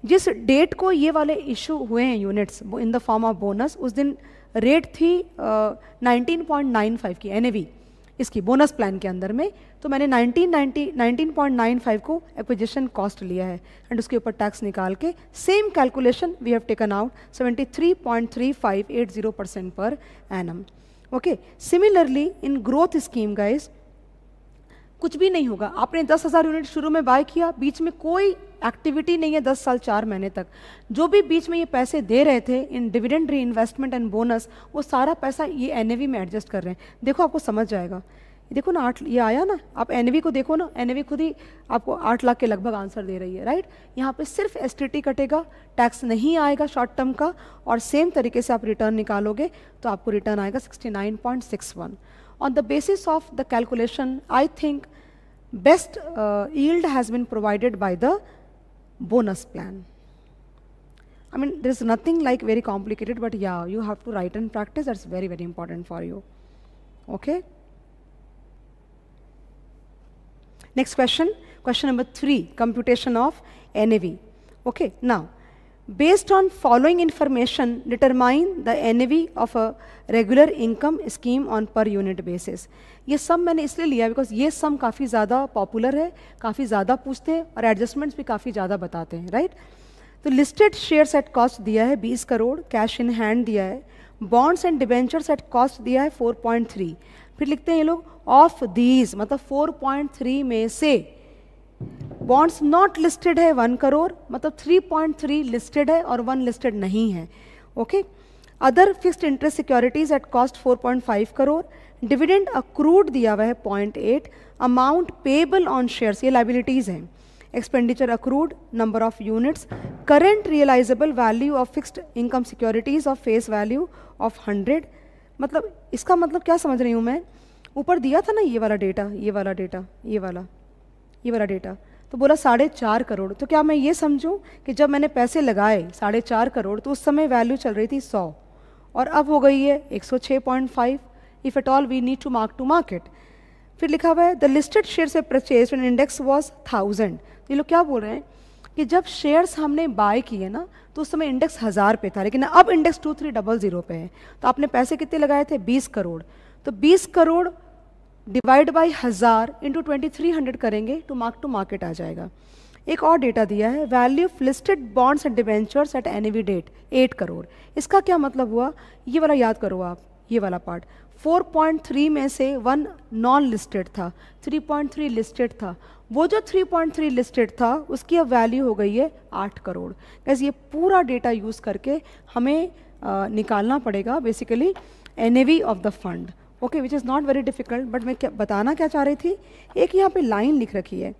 जिस डेट को ये वाले इशू हुए हैं units in the form of bonus, उस दिन रेट थी 19.95 की एनएवी इसकी बोनस प्लान के अंदर में। तो मैंने 19.95 को एक्विजिशन कॉस्ट लिया है, एंड उसके ऊपर टैक्स निकाल के same calculation we have taken out 73.3580% per annum, okay. Similarly in growth scheme guys कुछ भी नहीं होगा। आपने 10,000 यूनिट शुरू में बाय किया, बीच में कोई एक्टिविटी नहीं है 10 साल 4 महीने तक। जो भी बीच में ये पैसे दे रहे थे इन डिविडेंड री इन्वेस्टमेंट एंड बोनस, वो सारा पैसा ये एनएवी में एडजस्ट कर रहे हैं। देखो आपको समझ जाएगा, देखो ना 8 ये आया ना, आप एनएवी को देखो ना, एनएवी खुद ही आपको 8 लाख के लगभग आंसर दे रही है, राइट। यहाँ पे सिर्फ एसटीटी कटेगा, टैक्स नहीं आएगा शॉर्ट टर्म का, और सेम तरीके से आप रिटर्न निकालोगे तो आपको रिटर्न आएगा 69.61। On the basis of the calculation, I think best yield has been provided by the bonus plan. I mean, there is nothing like very complicated, but yeah, you have to write and practice. That's very important for you. Okay. Next question, question number 3, computation of NAV. Okay, now, based on following information, determine the NAV of a regular income scheme on per unit basis. ये सम मैंने इसलिए लिया because ये सम काफ़ी ज़्यादा popular है, काफ़ी ज़्यादा पूछते हैं, और एडजस्टमेंट्स भी काफ़ी ज़्यादा बताते हैं, राइट। तो लिस्टेड शेयर्स एट कॉस्ट दिया है 20 करोड़, कैश इन हैंड दिया है, bonds and debentures at cost दिया है 4.3, फिर लिखते हैं ये लोग ऑफ दीज, मतलब 4.3 में से बॉन्ड्स नॉट लिस्टेड है 1 करोड़, मतलब 3.3 लिस्टेड है और 1 लिस्टेड नहीं है। Okay, other fixed interest securities at cost 4.5 crore, dividend accrued दिया हुआ है 0.8, अमाउंट पेबल ऑन शेयर्स, ये लाइबिलिटीज हैं, expenditure accrued, number of units, current realisable value of fixed income securities of face value of 100। मतलब इसका मतलब क्या समझ रही हूँ मैं, ऊपर दिया था ना ये वाला डेटा, ये वाला डेटा, ये वाला डेटा, तो बोला 4.5 करोड़। तो क्या मैं ये समझूं कि जब मैंने पैसे लगाए 4.5 करोड़ तो उस समय वैल्यू चल रही थी 100 और अब हो गई है 106.5, if at all we need to mark to market. फिर लिखा हुआ है द लिस्टेड शेयर्स से परचेज व्हेन इंडेक्स वाज 1000। ये लोग क्या बोल रहे हैं कि जब शेयर्स हमने बाय किए ना तो उस समय इंडेक्स 1000 पे था, लेकिन अब इंडेक्स 2300 पे है। तो आपने पैसे कितने लगाए थे, 20 करोड़, तो 20 करोड़ डिवाइड बाई 1000 इंटू 2300 करेंगे तो मार्क टू मार्केट आ जाएगा। एक और डेटा दिया है, value of listed bonds and debentures at NAV date 8 crore. इसका क्या मतलब हुआ, ये वाला याद करो आप, ये वाला पार्ट, 4.3 में से 1 नॉन लिस्टेड था, 3.3 लिस्टेड था, वो जो 3.3 लिस्टेड था उसकी अब वैल्यू हो गई है 8 करोड़। कैसे ये पूरा डेटा यूज़ करके हमें निकालना पड़ेगा basically NAV of the fund. Okay, which is not very difficult, but मैं क्या बताना क्या चाह रही थी, एक यहाँ पे लाइन लिख रखी है,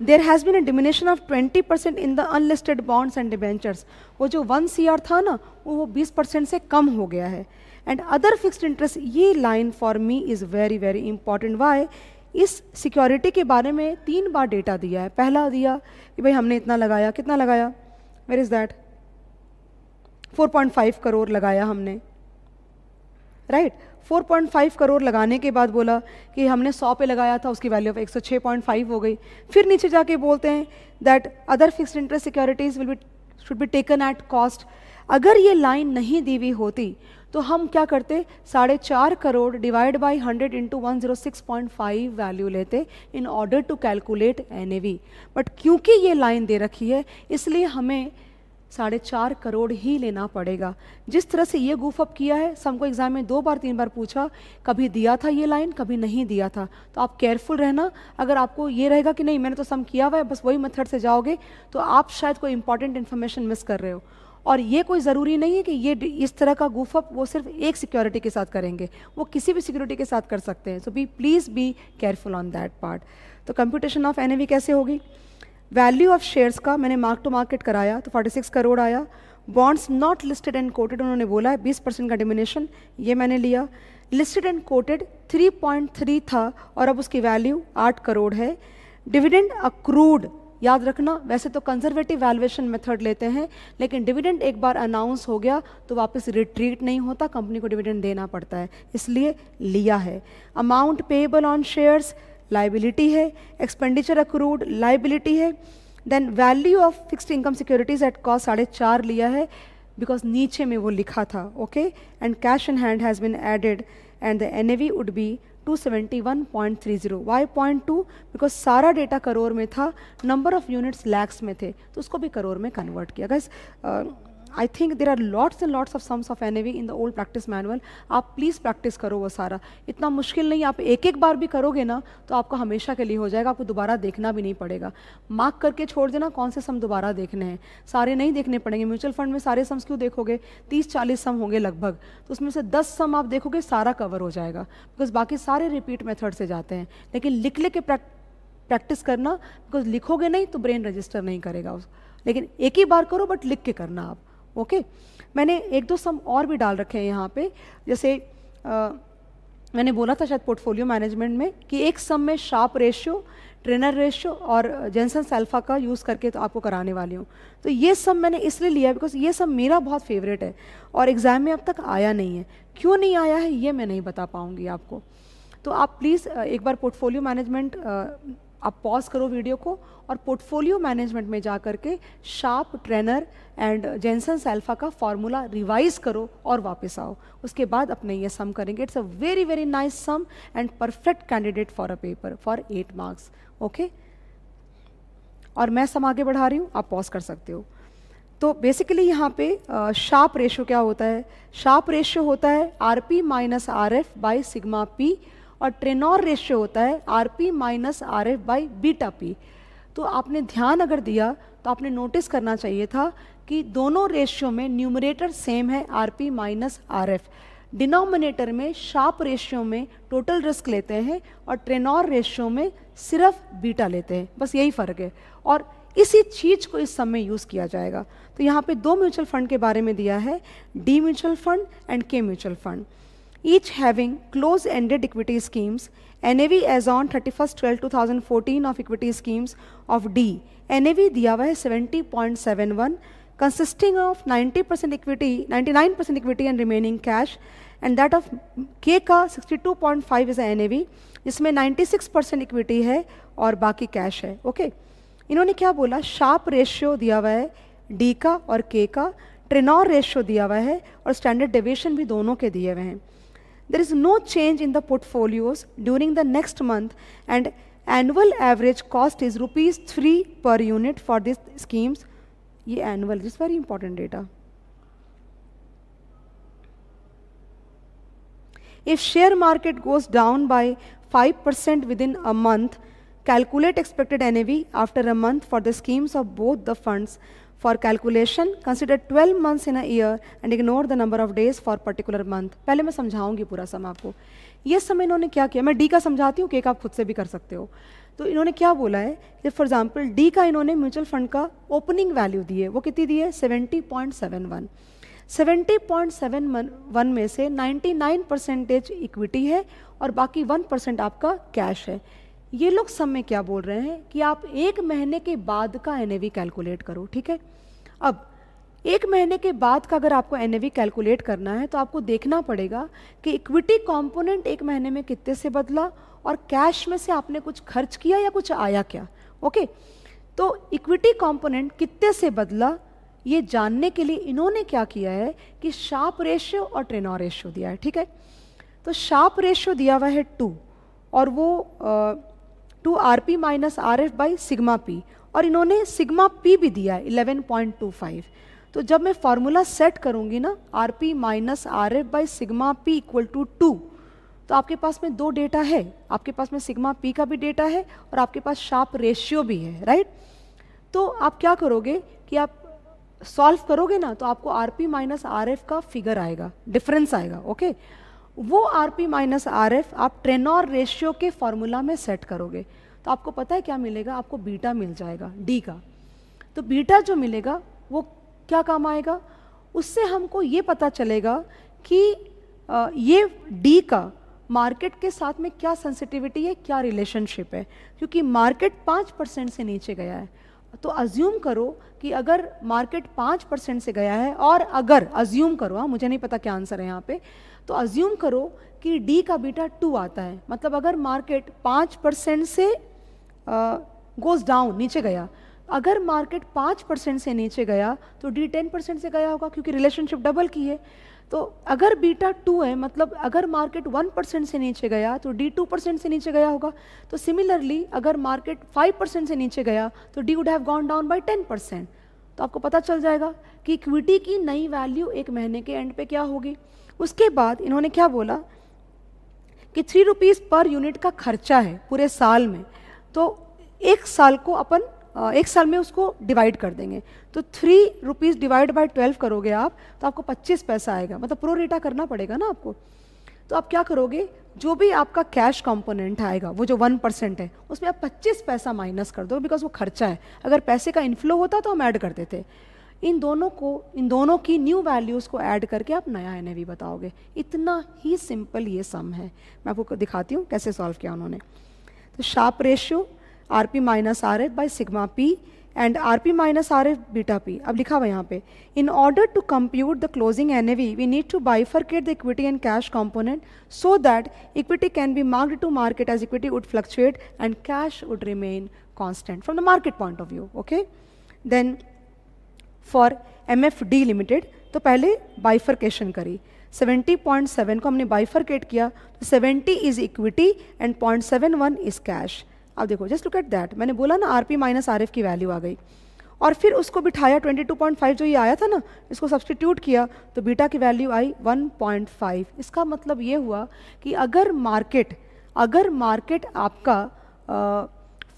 there has been a diminution of 20% in the unlisted bonds and debentures. वो जो 1 CR था ना वो 20% से कम हो गया है। एंड अदर फिक्स्ड इंटरेस्ट, ये line for me is very very important. Why, इस सिक्योरिटी के बारे में 3 बार डेटा दिया है। पहला दिया कि भाई हमने इतना लगाया, कितना लगाया, वेयर इज़ दैट, 4.5 करोड़ लगाया हमने, राइट 4.5 करोड़ लगाने के बाद बोला कि हमने 100 पे लगाया था, उसकी वैल्यू ऑफ 106.5 हो गई। फिर नीचे जाके बोलते हैं that other fixed interest securities will be should be taken at cost. अगर ये लाइन नहीं दी हुई होती तो हम क्या करते, 4.5 crore divide by 100 into 106.5 value लेते in order to calculate NAV. But क्योंकि ये लाइन दे रखी है इसलिए हमें 4.5 करोड़ ही लेना पड़ेगा। जिस तरह से ये गूफ अप किया है, हमको एग्जाम में 2 बार 3 बार पूछा, कभी दिया था ये लाइन, कभी नहीं दिया था। तो आप केयरफुल रहना। अगर आपको ये रहेगा कि नहीं मैंने तो सम किया हुआ है, बस वही मेथड से जाओगे, तो आप शायद कोई इंपॉर्टेंट इन्फॉर्मेशन मिस कर रहे हो। और ये कोई ज़रूरी नहीं है कि ये इस तरह का गूफ अप वो सिर्फ एक सिक्योरिटी के साथ करेंगे, वो किसी भी सिक्योरिटी के साथ कर सकते हैं। So please be careful on that part. तो कंप्यूटेशन ऑफ एनएवी कैसे होगी, वैल्यू ऑफ शेयर्स का मैंने मार्क टू मार्केट कराया तो 46 करोड़ आया। Bonds not listed and coated उन्होंने बोला है 20% का डिमिनेशन, ये मैंने लिया। लिस्टेड एंड कोटेड 3.3 था और अब उसकी वैल्यू 8 करोड़ है। डिविडेंड अक्रूड, याद रखना वैसे तो कंजर्वेटिव वैल्यूएशन मेथड लेते हैं, लेकिन डिविडेंड एक बार अनाउंस हो गया तो वापस रिट्रीट नहीं होता, कंपनी को डिविडेंड देना पड़ता है, इसलिए लिया है। Amount payable on shares liability है, एक्सपेंडिचर अक्रूड लाइबिलिटी है। Then value of fixed income securities at cost 4.5 लिया है बिकॉज नीचे में वो लिखा था। Okay, and cash in hand has been added and the NAV would be 271.30। Why 0.2 because सारा डेटा करोड़ में था, नंबर ऑफ यूनिट्स लैक्स में थे, तो उसको भी करोड़ में कन्वर्ट किया। Guys I think there are lots and lots of sums of NAV in the old practice manual. आप प्लीज़ प्रैक्टिस करो वो सारा, इतना मुश्किल नहीं। आप एक एक बार भी करोगे ना तो आपका हमेशा के लिए हो जाएगा, आपको दोबारा देखना भी नहीं पड़ेगा। मार्क करके छोड़ देना कौन से सम दोबारा देखने हैं, सारे नहीं देखने पड़ेंगे। म्यूचुअल फंड में सारे सम्स क्यों देखोगे, 30-40 सम होंगे लगभग, तो उसमें से 10 सम आप देखोगे सारा कवर हो जाएगा, बिकॉज बाकी सारे रिपीट मेथड से जाते हैं। लेकिन लिख के प्रैक्टिस करना, बिकॉज लिखोगे नहीं तो ब्रेन रजिस्टर नहीं करेगा। लेकिन एक ही बार करो बट लिख के करना आप। ओके, मैंने 1-2 सम और भी डाल रखे हैं यहाँ पे, जैसे मैंने बोला था शायद पोर्टफोलियो मैनेजमेंट में कि एक सम में शार्प रेशियो, ट्रेनर रेशियो और जेनसन्स अल्फा का यूज़ करके तो आपको कराने वाली हूँ। तो ये सब मैंने इसलिए लिया बिकॉज ये सब मेरा बहुत फेवरेट है और एग्ज़ाम में अब तक आया नहीं है। क्यों नहीं आया है ये मैं नहीं बता पाऊँगी आपको। तो आप प्लीज़ एक बार पोर्टफोलियो मैनेजमेंट आप पॉज करो वीडियो को और पोर्टफोलियो मैनेजमेंट में जा करके sharp, trainer and Jensen's alpha का फॉर्मूला रिवाइज करो और वापस आओ। उसके बाद अपने ये सम करेंगे। It's a very very nice sum and perfect candidate for a paper for 8 marks. Okay, और मैं सम आगे बढ़ा रही हूँ, आप पॉज कर सकते हो। तो बेसिकली यहाँ पे शार्प रेशियो क्या होता है? शार्प रेशियो होता है RP minus R F by sigma P, और ट्रेनॉर रेशियो होता है RP minus R F by beta P. तो आपने ध्यान अगर दिया तो आपने नोटिस करना चाहिए था कि दोनों रेशियो में न्यूमरेटर सेम है RP minus R F, denominator में शार्प रेशियो में टोटल रिस्क लेते हैं और ट्रेनॉर रेशियो में सिर्फ बीटा लेते हैं, बस यही फ़र्क है। और इसी चीज़ को इस सम में यूज़ किया जाएगा। तो यहाँ पे दो म्यूचुअल फंड के बारे में दिया है, D mutual fund and K mutual fund, each having close ended equity schemes. NAV as on 31/12/2014 of equity schemes of D, NAV दिया हुआ है 70.71, consisting of 90% equity, 99% equity and remaining cash, and that of K का 62.5 is a NAV, जिसमें 96% equity है और बाकी cash है। Okay, इन्होंने क्या बोला? शार्प रेशियो दिया हुआ है डी का और के का, ट्रेनॉर रेशियो दिया हुआ है और स्टैंडर्ड डेविएशन भी दोनों के दिए हुए हैं। There is no change in the portfolios during the next month and annual average cost is ₹3 per unit for this schemes. ये annual is very important data. If share market goes down by 5% within a month, calculate expected NAV after a month for the schemes of both the funds. For calculation, consider 12 months in a year and ignore the number of days for particular month. पहले मैं समझाऊंगी पूरा सम आपको। ये सम इन्होंने क्या किया, मैं D का समझाती हूँ, के का आप खुद से भी कर सकते हो। तो इन्होंने क्या बोला है कि फॉर एग्जाम्पल डी का इन्होंने म्यूचुअल फंड का ओपनिंग वैल्यू दी है, वो कितनी दी है? 70.71। 70.71 में से 99% इक्विटी है और बाकी 1% आपका कैश है। ये लोग सम में क्या बोल रहे हैं कि आप एक महीने के बाद का NAV कैलकुलेट करो, ठीक है। अब एक महीने के बाद का अगर आपको NAV कैलकुलेट करना है तो आपको देखना पड़ेगा कि इक्विटी कंपोनेंट एक महीने में कितने से बदला और कैश में से आपने कुछ खर्च किया या कुछ आया क्या। ओके, तो इक्विटी कंपोनेंट कितने से बदला ये जानने के लिए इन्होंने क्या किया है कि शार्प रेशियो और ट्रेनॉर रेशियो दिया है, ठीक है। तो शार्प रेशियो दिया हुआ है 2 और वो 2 RP minus RF by sigma P, और इन्होंने सिग्मा पी भी दिया है 11.25। तो जब मैं फॉर्मूला सेट करूंगी ना RP minus RF by sigma P equal to 2, तो आपके पास में दो डेटा है, आपके पास में सिग्मा पी का भी डेटा है और आपके पास शार्प रेशियो भी है, राइट। तो आप क्या करोगे कि आप सॉल्व करोगे ना तो आपको RP माइनस RF का फिगर आएगा, डिफरेंस आएगा। ओके, वो RP माइनस RF आप ट्रेनॉर रेशियो के फॉर्मूला में सेट करोगे तो आपको पता है क्या मिलेगा? आपको बीटा मिल जाएगा डी का। तो बीटा जो मिलेगा वो क्या काम आएगा? उससे हमको ये पता चलेगा कि ये डी का मार्केट के साथ में क्या सेंसिटिविटी है, क्या रिलेशनशिप है। क्योंकि मार्केट 5% से नीचे गया है, तो अज्यूम करो कि अगर मार्केट 5% से गया है, और अगर अज्यूम करो, हाँ मुझे नहीं पता क्या आंसर है यहाँ पे, तो अज्यूम करो कि डी का बीटा 2 आता है, मतलब अगर मार्केट 5% से गोज डाउन, नीचे गया, अगर मार्केट 5% से नीचे गया तो डी 10% से गया होगा, क्योंकि रिलेशनशिप डबल की है। तो अगर बीटा 2 है, मतलब अगर मार्केट 1% से नीचे गया तो डी 2% से नीचे गया होगा। तो सिमिलरली अगर मार्केट 5% से नीचे गया तो D would have gone down by 10%। तो आपको पता चल जाएगा कि इक्विटी की नई वैल्यू एक महीने के एंड पे क्या होगी। उसके बाद इन्होंने क्या बोला कि ₹3 पर यूनिट का खर्चा है पूरे साल में, तो एक साल को अपन एक साल में उसको डिवाइड कर देंगे। तो ₹3 डिवाइड बाय 12 करोगे आप तो आपको 25 पैसा आएगा, मतलब प्रो रेटा करना पड़ेगा ना आपको। तो आप क्या करोगे, जो भी आपका कैश कंपोनेंट आएगा वो जो 1% है उसमें आप 25 पैसा माइनस कर दो, बिकॉज वो खर्चा है। अगर पैसे का इनफ्लो होता तो हम ऐड करते थे। इन दोनों की न्यू वैल्यूज़ को ऐड करके आप नया NAV बताओगे। इतना ही सिंपल ये सम है। मैं आपको दिखाती हूँ कैसे सॉल्व किया उन्होंने। तो Sharpe ratio RP minus RF by sigma P and RP minus RF beta P. अब लिखा हुआ यहाँ पे, in order to compute the closing NAV we need to bifurcate the equity and cash component so that equity can be marked to market as equity would fluctuate and cash would remain constant from the market point of view. Okay, then for MFD limited तो पहले bifurcation करी, 70.7 को हमने bifurcate किया तो 70 is equity and 0.71 is cash. अब देखो, just look at that, मैंने बोला ना RP माइनस RF की वैल्यू आ गई। और फिर उसको बिठाया 22.5 जो ये आया था ना, इसको सब्सटीट्यूट किया तो बीटा की वैल्यू आई 1.5। इसका मतलब ये हुआ कि अगर मार्केट आपका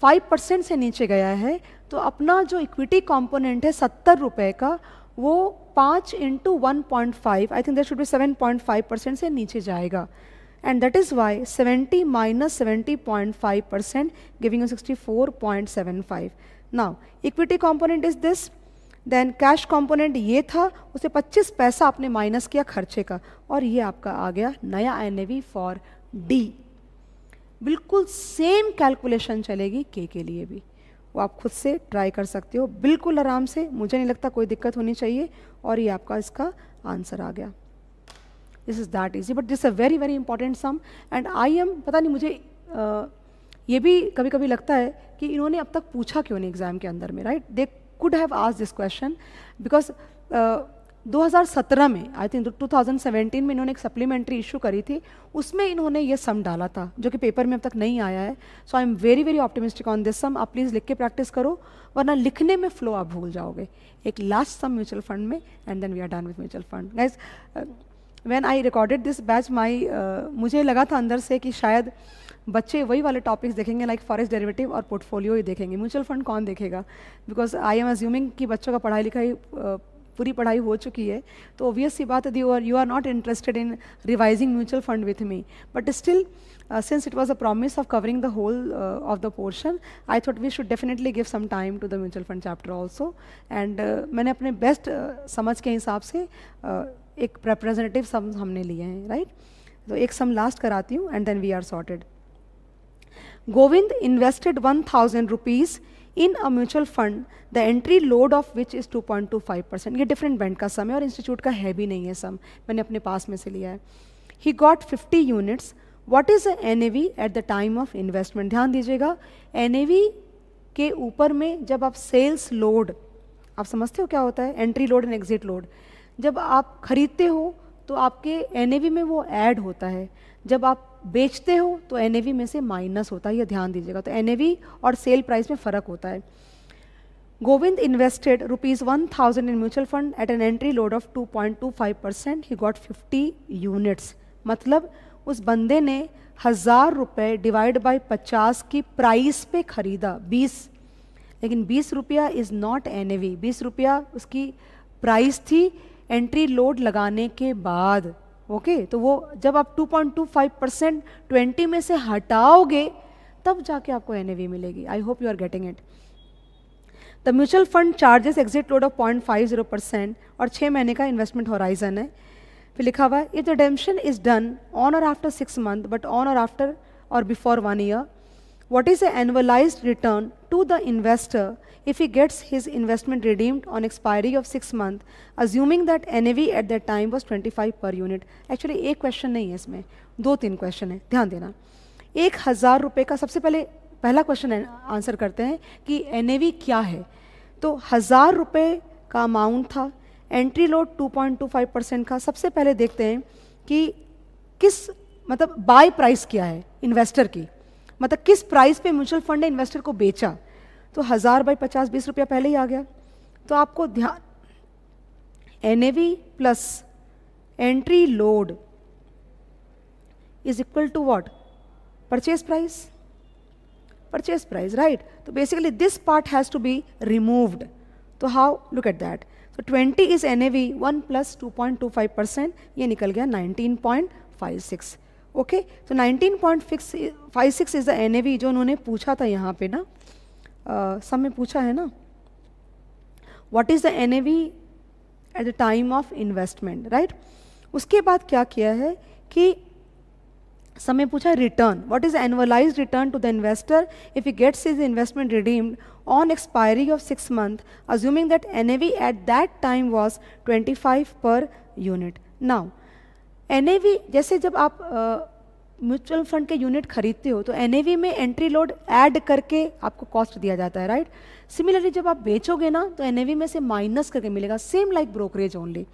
5% से नीचे गया है तो अपना जो इक्विटी कंपोनेंट है 70 रुपये का, वो 5 into 1.5, I think that should be 7.5% से नीचे जाएगा। And that is why 70 minus 70.5% giving you 64.75. Now equity component is this, then cash component ये था, उसे 25 पैसा आपने माइनस किया खर्चे का, और ये आपका आ गया नया NAV फॉर D। बिल्कुल सेम कैलकुलेशन चलेगी K के लिए भी, वो आप खुद से ट्राई कर सकते हो बिल्कुल आराम से, मुझे नहीं लगता कोई दिक्कत होनी चाहिए, और ये आपका इसका आंसर आ गया। This is that easy, but this a very very important sum, and I am, पता नहीं मुझे ये भी कभी कभी लगता है कि इन्होंने अब तक पूछा क्यों नहीं एग्जाम के अंदर में, right? They could have asked this question because 2017 में, आई थिंक 2017 में इन्होंने एक सप्लीमेंट्री इशू करी थी, उसमें इन्होंने ये सम डाला था जो कि पेपर में अब तक नहीं आया है। So I am very very optimistic on this sum. आप प्लीज़ लिख के प्रैक्टिस करो, वरना लिखने में फ्लो आप भूल जाओगे। एक लास्ट सम म्यूचुअल फंड में, and then we are done with mutual fund. Guys, when I recorded this batch, मुझे लगा था अंदर से कि शायद बच्चे वही वाले टॉपिक्स देखेंगे, लाइक फॉरेक्स डेरिवेटिव और पोर्टफोलियो ही देखेंगे, म्यूचुअल फंड कौन देखेगा? बिकॉज आई एम अज्यूमिंग कि बच्चों का पढ़ाई लिखाई पूरी पढ़ाई हो चुकी है, तो ऑब्वियस सी बात है you are not interested in revising mutual fund with me, but still since it was a promise of covering the whole of the portion, I thought we should definitely give some time to the mutual fund chapter also, and मैंने अपने best समझ के हिसाब से एक representative सम हमने लिए हैं, राइट? तो एक सम लास्ट कराती हूँ and then we are sorted. Govind invested 1000 rupees in a mutual fund, the entry load of which is 2.25%. ये डिफरेंट बैंक का सम है और इंस्टीट्यूट का है भी नहीं है सम, मैंने अपने पास में से लिया है। He got 50 units. What is the NAV at the time of investment? ध्यान दीजिएगा, NAV के ऊपर में जब आप सेल्स लोड, आप समझते हो क्या होता है? Entry load and exit load. जब आप खरीदते हो तो आपके NAV में वो ऐड होता है, जब आप बेचते हो तो NAV में से माइनस होता है, ये ध्यान दीजिएगा। तो NAV और सेल प्राइस में फ़र्क होता है। Govind invested ₹1000 in mutual fund at an entry load of 2.25%. He got 50 units. मतलब उस बंदे ने 1000 रुपये डिवाइड बाई 50 की प्राइस पे खरीदा 20, लेकिन 20 रुपया इज़ नॉट NAV, 20 रुपया उसकी प्राइस थी एंट्री लोड लगाने के बाद। ओके, तो वो जब आप 2.25% 20 में से हटाओगे तब जाके आपको NAV मिलेगी। I hope you are getting it. The mutual fund charges exit load of 0.50% और 6 महीने का इन्वेस्टमेंट होराइजन है। फिर लिखा हुआ है, if the redemption is done on और आफ्टर 6 months बट ऑन और आफ्टर और before 1 year, what is the annualized return to the investor if he gets his investment redeemed on expiry of 6 months, assuming that NAV at that time was 25 per unit? Actually एक question नहीं है इसमें, 2-3 question है, ध्यान देना। 1000 रुपये का सबसे पहला क्वेश्चन आंसर करते हैं कि NAV क्या है। तो 1000 रुपये का अमाउंट था, एंट्री लोड 2.25% का। सबसे पहले देखते हैं कि किस, मतलब बाय प्राइस क्या है इन्वेस्टर की, मतलब किस प्राइस पे म्यूचुअल फंड ने इन्वेस्टर को बेचा। तो 1000 बाई 50, 20 रुपया पहले ही आ गया। तो आपको ध्यान, NAV plus entry load is equal to what? Purchase price, purchase price, right? तो basically this part has to be removed. तो हाउ, लुक एट दैट। तो 20 इज NAV, 1 प्लस 2.25%, ये निकल गया 19.56। ओके, तो 19.56 इज द NAV जो उन्होंने पूछा था यहाँ पे ना, सब में पूछा है ना, what is the NAV at the time of investment, right? उसके बाद क्या किया है कि समय पूछा return, what is annualised return to the investor if he gets his investment redeemed on expiry of 6 months, assuming that NAV at that time was 25 per unit. Now, NAV जैसे जब आप म्यूचुअल फंड के unit खरीदते हो तो NAV में entry load add करके आपको कॉस्ट दिया जाता है, राइट? सिमिलरली जब आप बेचोगे ना तो NAV में से माइनस करके मिलेगा, सेम लाइक ब्रोकरेज ओनली।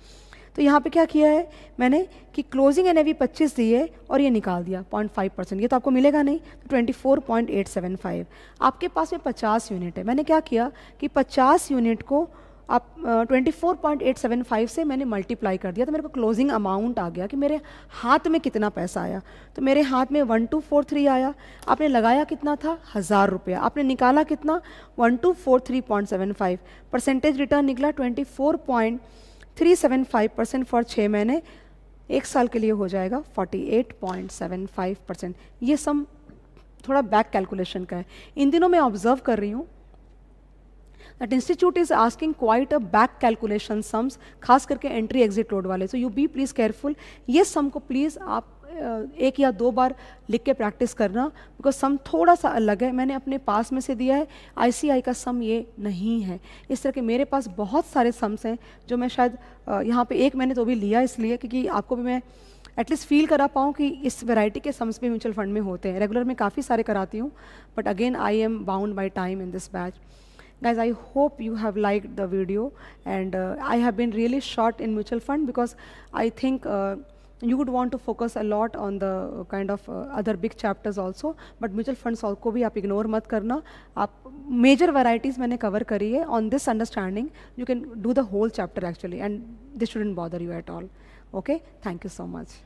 तो यहाँ पे क्या किया है मैंने कि क्लोजिंग एनएवी 25 दी है और ये निकाल दिया 0.5%, ये तो आपको मिलेगा नहीं, तो 24.875। आपके पास में 50 यूनिट है, मैंने क्या किया कि 50 यूनिट को आप 24.875 से मैंने मल्टीप्लाई कर दिया, तो मेरे को क्लोजिंग अमाउंट आ गया कि मेरे हाथ में कितना पैसा आया। तो मेरे हाथ में 1243 आया, आपने लगाया कितना था 1000 रुपया, आपने निकाला कितना 1243.75, परसेंटेज रिटर्न निकला 24.375% फॉर 6 महीने, 1 साल के लिए हो जाएगा 48.75%। ये सम थोड़ा बैक कैलकुलेशन का है। इन दिनों मैं ऑब्जर्व कर रही हूँ that institute is asking quite a back calculation sums, खास करके एंट्री एग्जिट लोड वाले, so you be please careful. ये सम को प्लीज़ आप 1 या 2 बार लिख के प्रैक्टिस करना, बिकॉज सम थोड़ा सा अलग है। मैंने अपने पास में से दिया है, ICI का सम ये नहीं है। इस तरह के मेरे पास बहुत सारे सम्स हैं जो मैं शायद यहाँ पे एक मैंने तो भी लिया इसलिए क्योंकि आपको भी मैं एटलीस्ट फील करा पाऊँ कि इस वैरायटी के सम्स भी म्यूचुअल फंड में होते हैं। रेगुलर में काफ़ी सारे कराती हूँ, but again I am bound by time in this batch. Guys, I hope you have liked the video, and I have been really short in mutual fund because I think you would want to focus a lot on the kind of other big chapters also, but mutual funds को भी आप ignore मत करना। आप major varieties मैंने cover करी है। On this understanding you can do the whole chapter actually, and this shouldn't bother you at all. Okay, thank you so much.